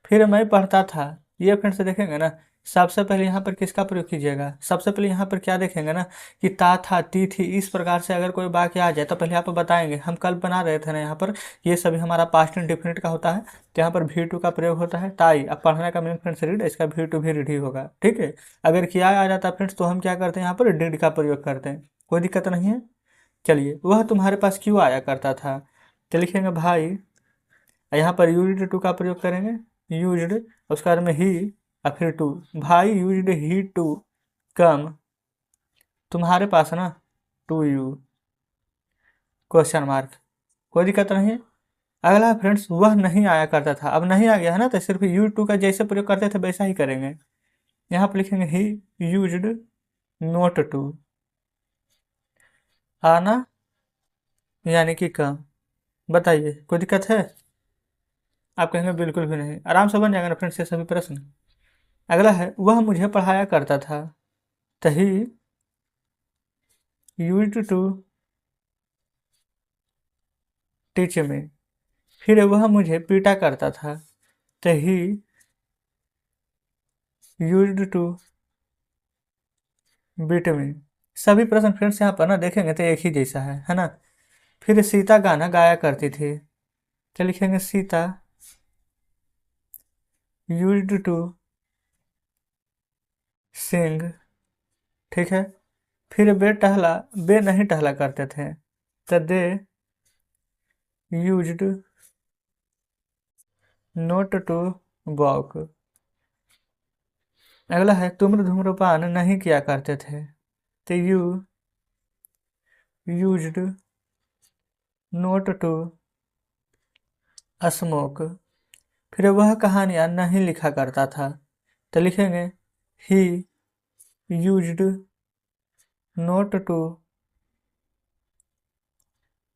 फिर मैं पढ़ता था, ये फ्रेंड्स देखेंगे ना, सबसे पहले यहाँ पर किसका प्रयोग कीजिएगा, सबसे पहले यहाँ पर क्या देखेंगे ना कि ता था ती थी, इस प्रकार से अगर कोई वाक्य आ जाए तो पहले आप बताएंगे। हम कल बना रहे थे ना, यहाँ पर ये सभी हमारा पास्ट इंडेफिनिट का होता है, तो यहाँ पर V2 का प्रयोग होता है। ताई, अब पढ़ने का मीनिंग फ्रेंड्स रीड, इसका V2 भी रीड ही होगा, ठीक है। अगर किया आ जाता है फ्रेंड्स, तो हम क्या करते हैं, यहाँ पर डिड का प्रयोग करते हैं, कोई दिक्कत नहीं है। चलिए, वह तुम्हारे पास क्यों आया करता था, तो लिखेंगे भाई, यहाँ पर यूज्ड टू का प्रयोग करेंगे, यूज्ड, उसके बाद में ही, और फिर टू, भाई यूज्ड ही टू कम तुम्हारे पास ना, टू यू, क्वेश्चन मार्क। कोई दिक्कत नहीं है। अगला फ्रेंड्स, वह नहीं आया करता था, अब नहीं आ गया है ना, तो सिर्फ यू टू का जैसे प्रयोग करते थे वैसा ही करेंगे। यहाँ पर लिखेंगे ही यूज्ड नोट टू, आना यानी कि कम। बताइए कोई दिक्कत है। आप कहेंगे बिल्कुल भी नहीं, आराम से बन जाएगा ना फ्रेंड्स ये सभी प्रश्न। अगला है वह मुझे पढ़ाया करता था, तो he used to teach me. फिर वह मुझे पीटा करता था, तो he used to beat me. सभी प्रश्न फ्रेंड्स यहाँ पर ना देखेंगे तो एक ही जैसा है ना। फिर सीता गाना गाया करती थी, तो लिखेंगे सीता यूज्ड टू सिंग, ठीक है। फिर वे नहीं टहला करते थे, तो they used not to walk. अगला है तुम धूम्रपान नहीं किया करते थे, तो you used not to smoke. फिर वह कहानियां नहीं लिखा करता था, तो लिखेंगे he used not to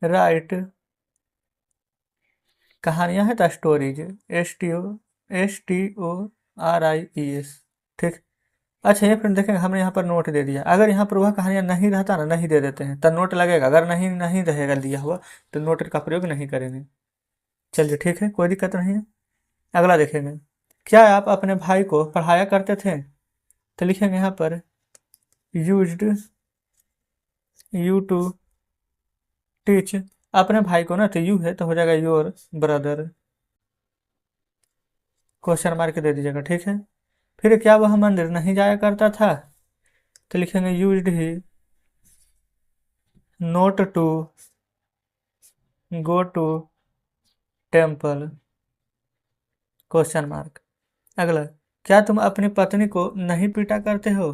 write कहानियाँ हैं तो स्टोरीज, STORIES। ठीक। अच्छा ये फ्रेंड देखेंगे हमने यहाँ पर नोट दे दिया, अगर यहाँ पर वह कहानियाँ नहीं रहता ना, नहीं दे देते हैं तब नोट लगेगा, अगर नहीं नहीं रहेगा दिया हुआ तो नोट का प्रयोग नहीं करेंगे। चलिए ठीक है, कोई दिक्कत नहीं है। अगला देखेंगे, क्या आप अपने भाई को पढ़ाया करते थे? तो लिखेंगे यहाँ पर यूज्ड यू टू टीच, अपने भाई को ना तो यू है तो हो जाएगा योर ब्रदर, क्वेश्चन मार्क दे दीजिएगा। ठीक है। फिर क्या वह मंदिर नहीं जाया करता था? तो लिखेंगे used he not to go to temple, question mark. अगला, क्या तुम अपनी पत्नी को नहीं पीटा करते हो?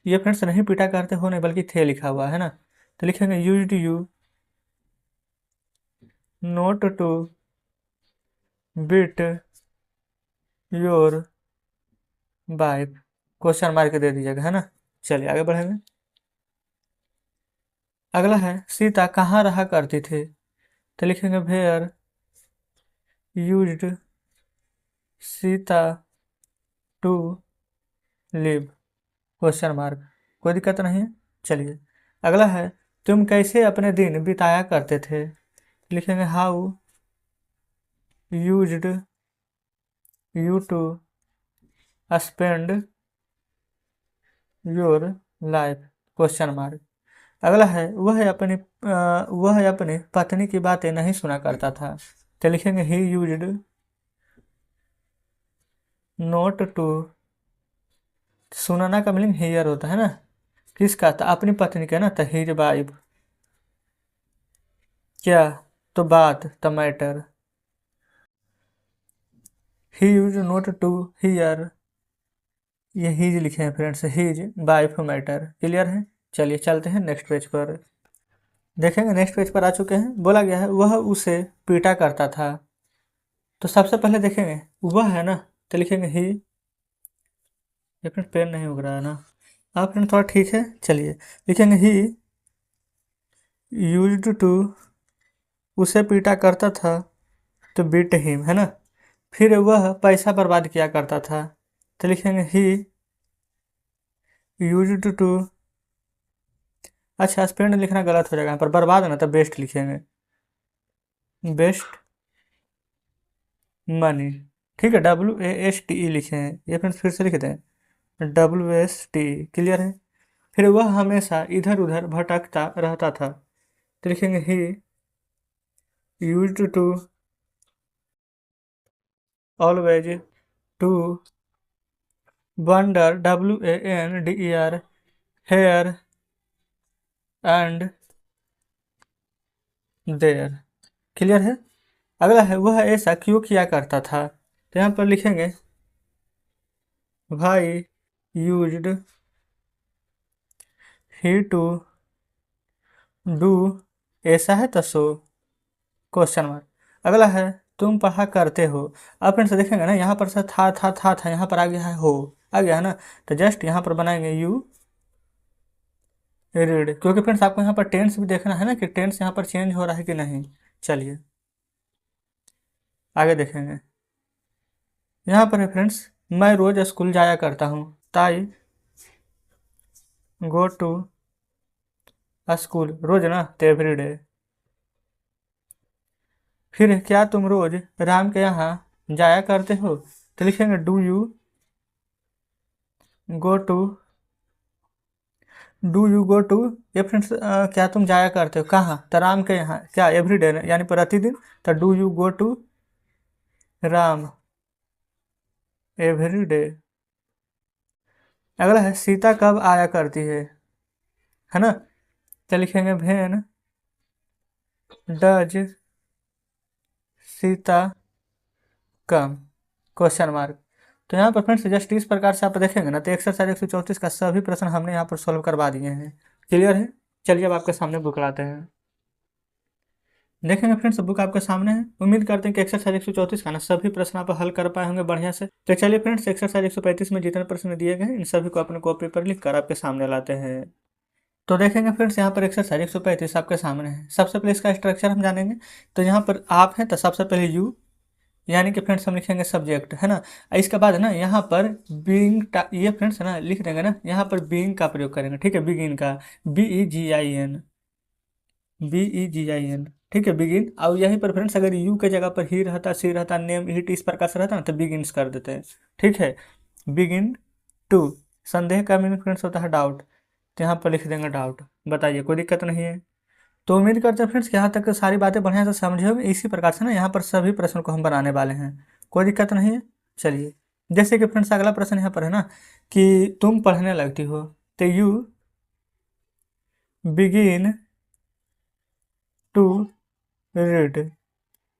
ये फ्रेंड्स नहीं पीटा करते हो नहीं बल्कि थे लिखा हुआ है ना, तो लिखेंगे used you not to beat your wife, question mark दे दीजिएगा, है ना। चलिए आगे बढ़ेंगे। अगला है, सीता कहाँ रहा करती थी? तो लिखेंगे where used Sita to live, question mark. कोई दिक्कत नहीं है। चलिए अगला है, तुम कैसे अपने दिन बिताया करते थे? लिखेंगे how used you to spend your life, question mark. अगला है, वह अपनी पत्नी की बातें नहीं सुना करता था। तो लिखेंगे ही यूज्ड नोट टू, सुनाना का मीनिंग हियर होता है ना, किसका? तो अपनी पत्नी का ना, तो हिज वाइफ। क्या? तो बात, तो matter. He used not to hear, ये हिज लिखे हैं friends, his wife matter. Clear है। चलिए चलते हैं नेक्स्ट पेज पर। देखेंगे नेक्स्ट पेज पर आ चुके हैं। बोला गया है वह उसे पीटा करता था। तो सबसे पहले देखेंगे वह है ना, तो लिखेंगे ही, ये फ्रेंड पेन नहीं उग रहा है ना, आप फ्रेंड थोड़ा ठीक है। चलिए लिखेंगे ही यूज्ड टू, उसे पीटा करता था तो बीट हिम, है ना। फिर वह पैसा बर्बाद किया करता था, तो लिखेंगे ही यूज्ड टू, अच्छा स्पेंड लिखना गलत हो जाएगा यहाँ पर, बर्बाद है ना तो बेस्ट लिखेंगे, बेस्ट मनी। ठीक है, WASTE लिखे हैं, ये फ्रेंड्स फिर से लिख दें, WST। क्लियर है। फिर वह हमेशा इधर उधर भटकता रहता था, तो लिखेंगे he used to always to wander, WANDER, here and there. Clear है। अगला है, वह ऐसा क्यों किया करता था? तो यहाँ पर लिखेंगे भाई यूज्ड ही टू डू, ऐसा है तो सो, क्वेश्चन मार्क। अगला है, तुम पढ़ा करते हो। अब फ्रेंड्स देखेंगे ना, यहाँ पर से था यहाँ पर आ गया है हो, आ गया है ना, तो जस्ट यहाँ पर बनाएंगे यू रीड, क्योंकि फ्रेंड्स आपको यहाँ पर टेंस भी देखना है ना कि टेंस यहाँ पर चेंज हो रहा है कि नहीं। चलिए आगे देखेंगे। यहाँ पर है फ्रेंड्स, मैं रोज स्कूल जाया करता हूँ, ताई गो टू स्कूल, रोज ना तो एवरीडे। फिर क्या तुम रोज राम के यहाँ जाया करते हो? तो लिखेंगे डू यू गो टू, ये फ्रेंड्स क्या तुम जाया करते हो कहाँ? तो राम के यहाँ, क्या एवरीडे यानी प्रतिदिन, तो do you go to Ram everyday. अगला है, सीता कब आया करती है ना, तो लिखेंगे when does Sita come, question mark. तो यहाँ पर फ्रेंड्स जस्ट इस प्रकार से आप देखेंगे ना, तो एक्सरसाइज 134 का सभी प्रश्न हमने यहाँ पर सॉल्व करवा दिए हैं। क्लियर है। चलिए अब आपके सामने बुक लाते हैं। देखेंगे फ्रेंड्स बुक आपके सामने है। उम्मीद करते हैं कि एक्सरसाइज 134 का ना सभी प्रश्न आप हल कर पाए होंगे बढ़िया से। तो चलिए फ्रेंड्स एक्सरसाइज 135 में जितने प्रश्न दिए गए हैं इन सभी को अपने कॉपी पर लिख कर आपके सामने लाते हैं। तो देखेंगे फ्रेंड्स यहाँ पर एक्सरसाइज 135 आपके सामने है। सबसे पहले इसका स्ट्रक्चर हम जानेंगे। तो यहाँ पर आप हैं तो सबसे पहले यू, यानी कि फ्रेंड्स हम लिखेंगे सब्जेक्ट, है ना। इसके बाद ना यहाँ पर बीइंग, ये फ्रेंड्स है ना लिख देंगे ना, यहाँ पर बीइंग का प्रयोग करेंगे, ठीक है। बिगिन का BEGIN, BEGIN, ठीक है, बिगिन। और यहीं पर फ्रेंड्स अगर यू के जगह पर ही रहता, सी रहता, नेम इट इस प्रकार से रहता ना तो बिगिन्स कर देते हैं, ठीक है। बिगिन टू, संदेह का मीनिंग फ्रेंड्स होता है डाउट, तो यहाँ पर लिख देंगे डाउट। बताइए कोई दिक्कत नहीं है। तो उम्मीद करते हैं फ्रेंड्स यहाँ तक सारी बातें बढ़िया से समझे होंगे। इसी प्रकार से ना यहाँ पर सभी प्रश्न को हम बनाने वाले हैं, कोई दिक्कत नहीं है। चलिए जैसे कि फ्रेंड्स अगला प्रश्न यहाँ पर है ना कि तुम पढ़ने लगती हो, तो यू बिगिन टू रीड।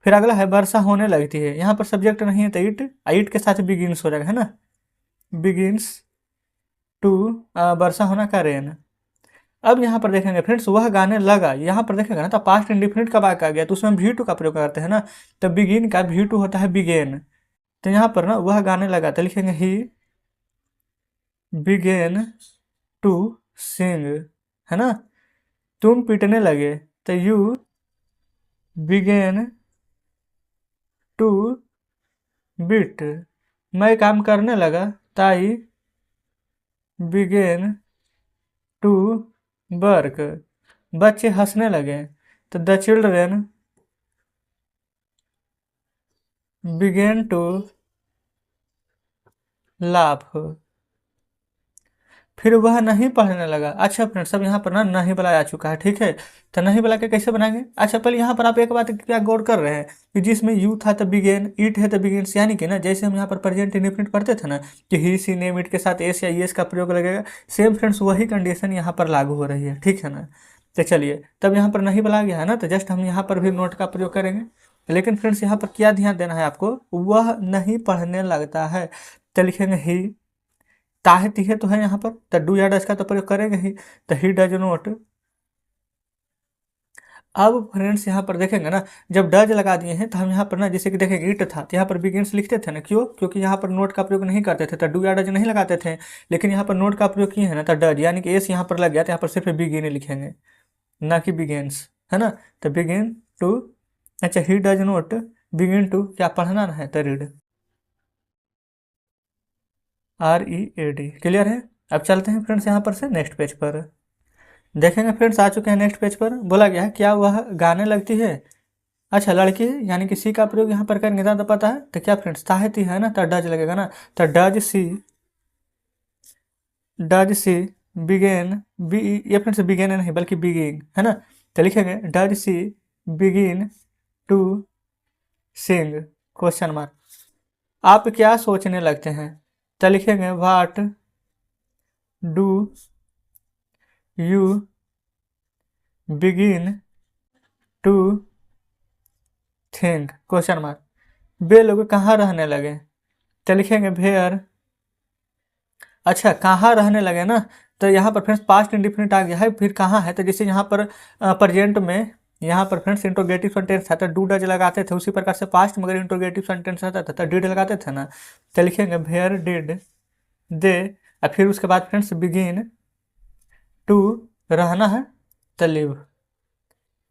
फिर अगला है वर्षा होने लगती है, यहाँ पर सब्जेक्ट नहीं है तो इट के साथ बिगिन्स हो जाएगा, है ना। बिगिन्स टू, वर्षा होना का रेन। अब यहाँ पर देखेंगे फ्रेंड्स वह गाने लगा, यहाँ पर देखेंगे ना तो पास्ट इंडिफिनिट का वाक्य आ गया तो उसमें V2 का प्रयोग करते हैं ना। तो बिगिन का V2 होता है बिगेन। तो यहाँ पर ना वह गाने लगा तो लिखेंगे ही बिगेन टू सिंग, है ना। तुम पीटने लगे तो यू बिगेन टू बीट। मैं काम करने लगा ताई बिगेन टू वर्क। बच्चे हंसने लगे तो the children began to laugh. फिर वह नहीं पढ़ने लगा। अच्छा फ्रेंड्स अब यहाँ पर ना नहीं बुलाया चुका है, ठीक है। तो नहीं बुला के कैसे बनाएंगे। अच्छा पहले यहाँ पर आप एक बात क्या गौर कर रहे हैं कि जिसमें यू था तो बिगेन, इट है तो बिगेन्स, यानी कि ना जैसे हम यहाँ पर प्रेजेंट इंडेफिनिट पढ़ते थे ना कि ही सी नेम इट के साथ एस या ईएस का प्रयोग लगेगा, सेम फ्रेंड्स वही कंडीशन यहाँ पर लागू हो रही है, ठीक है ना। तो चलिए तब यहाँ पर नहीं बुला गया है ना तो जस्ट हम यहाँ पर भी नोट का प्रयोग करेंगे। लेकिन फ्रेंड्स यहाँ पर क्या ध्यान देना है आपको, वह नहीं पढ़ने लगता है तो लिखेंगे ही। ताहे तीहे तो है यहाँ पर तो डू या डज का तो प्रयोग करेंगे ही, तो ही डज नोट। अब फ्रेंड्स यहाँ पर देखेंगे ना जब डज लगा दिए हैं तो हम यहाँ पर ना जैसे कि देखेंगे इट था तो यहाँ पर बिगिन्स लिखते थे ना, क्यों, क्योंकि यहाँ पर नोट का प्रयोग नहीं करते थे तो डू या डज नहीं लगाते थे। लेकिन यहाँ पर नोट का प्रयोग किए हैं ना तो डज, यानी कि एस यहाँ पर लग गया तो यहाँ पर सिर्फ बिगिन लिखेंगे ना कि बिगेन्स, है ना। तो बिगिन टू, अच्छा he does not begin to, क्या पढ़ना है तो रीड, READ, क्लियर है। अब चलते हैं फ्रेंड्स यहाँ पर से नेक्स्ट पेज पर। देखेंगे फ्रेंड्स आ चुके हैं नेक्स्ट पेज पर। बोला गया है क्या वह गाने लगती है। अच्छा लड़की है यानी कि सी का प्रयोग यहाँ पर करेंगे ज़्यादा पता है तो क्या फ्रेंड्स ताहती है ना तो डज लगेगा ना। तो डज सी बिगेन, बी, ये फ्रेंड्स बिगेन नहीं बल्कि बिगिंग, है ना। तो लिखेंगे does she begin to sing, question mark. आप क्या सोचने लगते हैं तो लिखेंगे what do you begin to think, question mark. वे लोग कहाँ रहने लगे तो लिखेंगे वेयर। अच्छा कहाँ रहने लगे ना तो यहाँ पर फ्रेंड्स पास्ट इंडिफिनिट आ गया है, फिर कहाँ है तो जैसे यहाँ पर प्रेजेंट में यहाँ पर फ्रेंड्स इंट्रोगेटिव सेंटेंस था तो डू डज लगाते थे, उसी प्रकार से पास्ट में अगर इंट्रोगेटिव सेंटेंस आता था तो डिड लगाते थे ना। तो लिखेंगे वेयर डिड दे, और फिर उसके बाद फ्रेंड्स बिगिन टू, रहना है तो लिव।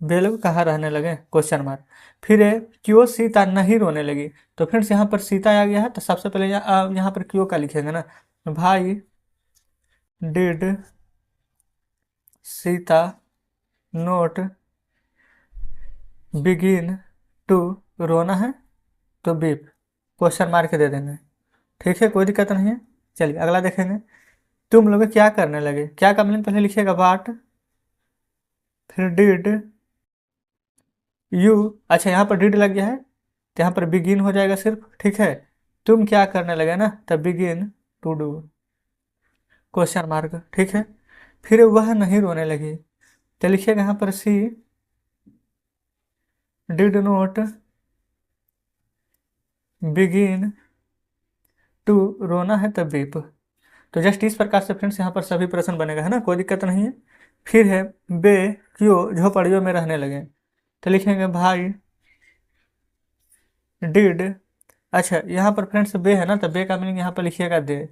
वे लोग कहाँ रहने लगे, क्वेश्चन मार्क। फिर क्यों सीता नहीं रोने लगी तो फ्रेंड्स यहाँ पर सीता आ गया है तो सबसे पहले यहाँ पर क्यों का लिखेंगे ना, why did Sita not begin to, रोना है तो बीप, क्वेश्चन मार्क दे देंगे, ठीक है, कोई दिक्कत नहीं है। चलिए अगला देखेंगे। तुम लोग क्या करने लगे, क्या का मीनिंग पहले लिखिएगा वाट, फिर डिड यू, अच्छा यहाँ पर डिड लग गया है तो यहाँ पर बिगिन हो जाएगा सिर्फ, ठीक है। तुम क्या करने लगे ना तब begin to do, question mark, ठीक है। फिर वह नहीं रोने लगी तो लिखिएगा यहाँ पर सी डिड नोट बिगिन टू, रोना है तब बीप। तो जस्ट इस प्रकार से फ्रेंड्स यहाँ पर सभी प्रश्न बनेगा, है ना, कोई दिक्कत नहीं है। फिर है बे क्यों झोपड़ियों में रहने लगे तो लिखेंगे भाई डिड। अच्छा यहाँ पर फ्रेंड्स बे है ना, तो बे का मीनिंग यहाँ पर लिखिएगा दे,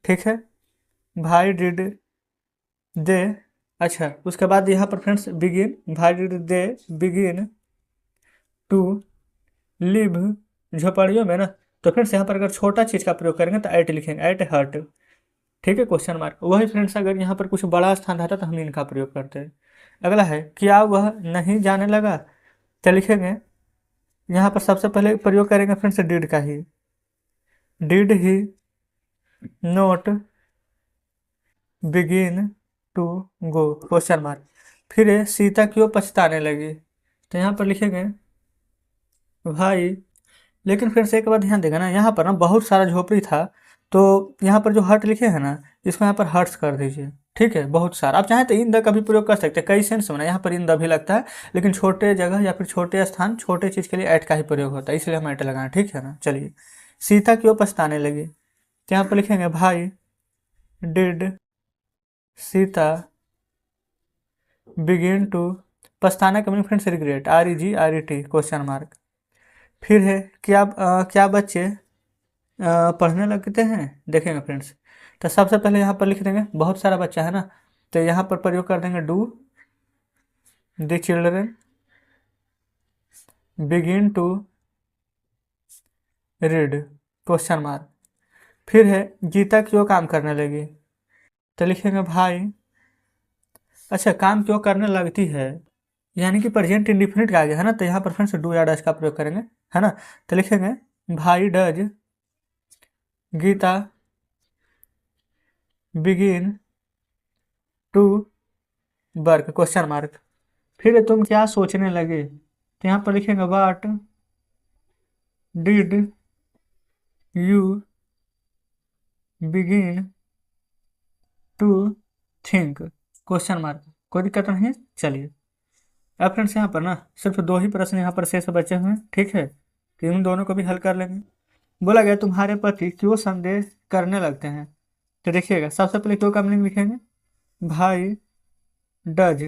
ठीक है। भाई डिड दे। अच्छा उसके बाद यहाँ पर friends begin, why did they begin to live, झोपड़ियों में ना। तो फ्रेंड्स यहाँ पर अगर छोटा चीज़ का प्रयोग करेंगे तो एट लिखेंगे, एट हर्ट, ठीक है, क्वेश्चन मार्क। वही फ्रेंड्स अगर यहाँ पर कुछ बड़ा स्थान रहता तो हम इनका प्रयोग करते हैं। अगला है क्या वह नहीं जाने लगा, तो लिखेंगे यहाँ पर सबसे पहले प्रयोग करेंगे फ्रेंड्स डिड का ही, did he not begin to go, question mark. फिर है सीता क्यों पछताने लगी, तो यहाँ पर लिखेंगे भाई, लेकिन फिर से एक बार ध्यान देगा ना, यहाँ पर ना बहुत सारा झोपड़ी था, तो यहाँ पर जो हर्ट लिखे हैं ना, इसको यहाँ पर हर्ट्स कर दीजिए, ठीक है, बहुत सारा। आप चाहें तो इन द का भी प्रयोग कर सकते हैं, कई सेंस में ना यहाँ पर इन द भी लगता है, लेकिन छोटे जगह या फिर छोटे स्थान छोटे चीज़ के लिए एट का ही प्रयोग होता है, इसलिए हम एट लगाएं, ठीक है ना। चलिए सीता क्यों पछताने लगी, तो यहाँ पर लिखेंगे why did Sita begin to, पछताना का meaning friends regret, REGRET, question mark. फिर है क्या बच्चे पढ़ने लगते हैं, देखेंगे फ्रेंड्स। तो सबसे पहले यहाँ पर लिख देंगे बहुत सारा बच्चा है ना, तो यहाँ पर प्रयोग कर देंगे do the children begin to read, question mark. फिर है गीता क्यों काम करने लगी, तो लिखेंगे भाई, अच्छा काम क्यों करने लगती है, यानी कि प्रेजेंट इंडिफिनिट का आ गया है ना, तो यहाँ पर फ्रेंड्स डू या डज का प्रयोग करेंगे, है ना। तो लिखेंगे why does Gita begin to work, question mark. फिर तुम क्या सोचने लगे, तो यहाँ पर लिखेंगे what did you begin to think, question mark. कोई दिक्कत नहीं है। चलिए अब फ्रेंड्स यहाँ पर ना सिर्फ दो ही प्रश्न यहाँ पर शेष बचे हुए हैं, ठीक है, तो इन दोनों को भी हल कर लेंगे। बोला गया तुम्हारे पति क्यों संदेह करने लगते हैं, तो देखिएगा सबसे पहले क्यों का मीनिंग लिखेंगे भाई डज,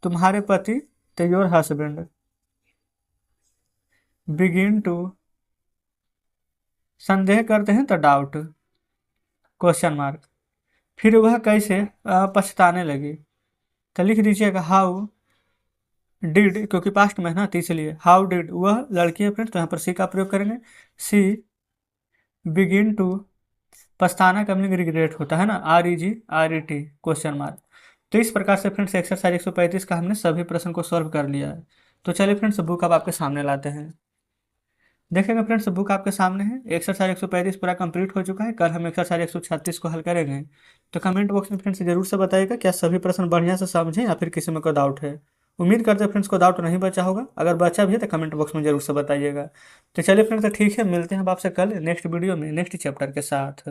तुम्हारे पति तो योर हस्बैंड, बिगिन टू संदेह करते हैं तो डाउट, क्वेश्चन मार्क। फिर वह कैसे पछताने लगी, तो लिख दीजिएगा हाउ डिड, क्योंकि पास्ट में है ना तो इसलिए हाउ डिड, वह लड़की है फ्रेंड्स, तो यहाँ पर सी का प्रयोग करेंगे, सी बिगिन टू, पछताना का मीनिंग रिग्रेट होता है ना, REGRET, क्वेश्चन मार्क। तो इस प्रकार से फ्रेंड्स एक्सरसाइज 135 का हमने सभी प्रश्न को सॉल्व कर लिया है। तो चलिए फ्रेंड्स बुक अब आपके सामने लाते हैं, देखेंगे फ्रेंड्स बुक आपके सामने है। एक्सरसाइज 135 पूरा कंप्लीट हो चुका है, कल हम एक्सरसाइज 136 को हल करेंगे। तो कमेंट बॉक्स में फ्रेंड्स जरूर से बताइएगा क्या सभी प्रश्न बढ़िया से समझे या फिर किसी में कोई डाउट है। उम्मीद करते हैं फ्रेंड्स को डाउट नहीं बचा होगा, अगर बचा भी है तो कमेंट बॉक्स में जरूर से बताइएगा। तो चलिए फ्रेंड्स ठीक है, मिलते हैं अब आपसे कल नेक्स्ट वीडियो में नेक्स्ट चैप्टर के साथ।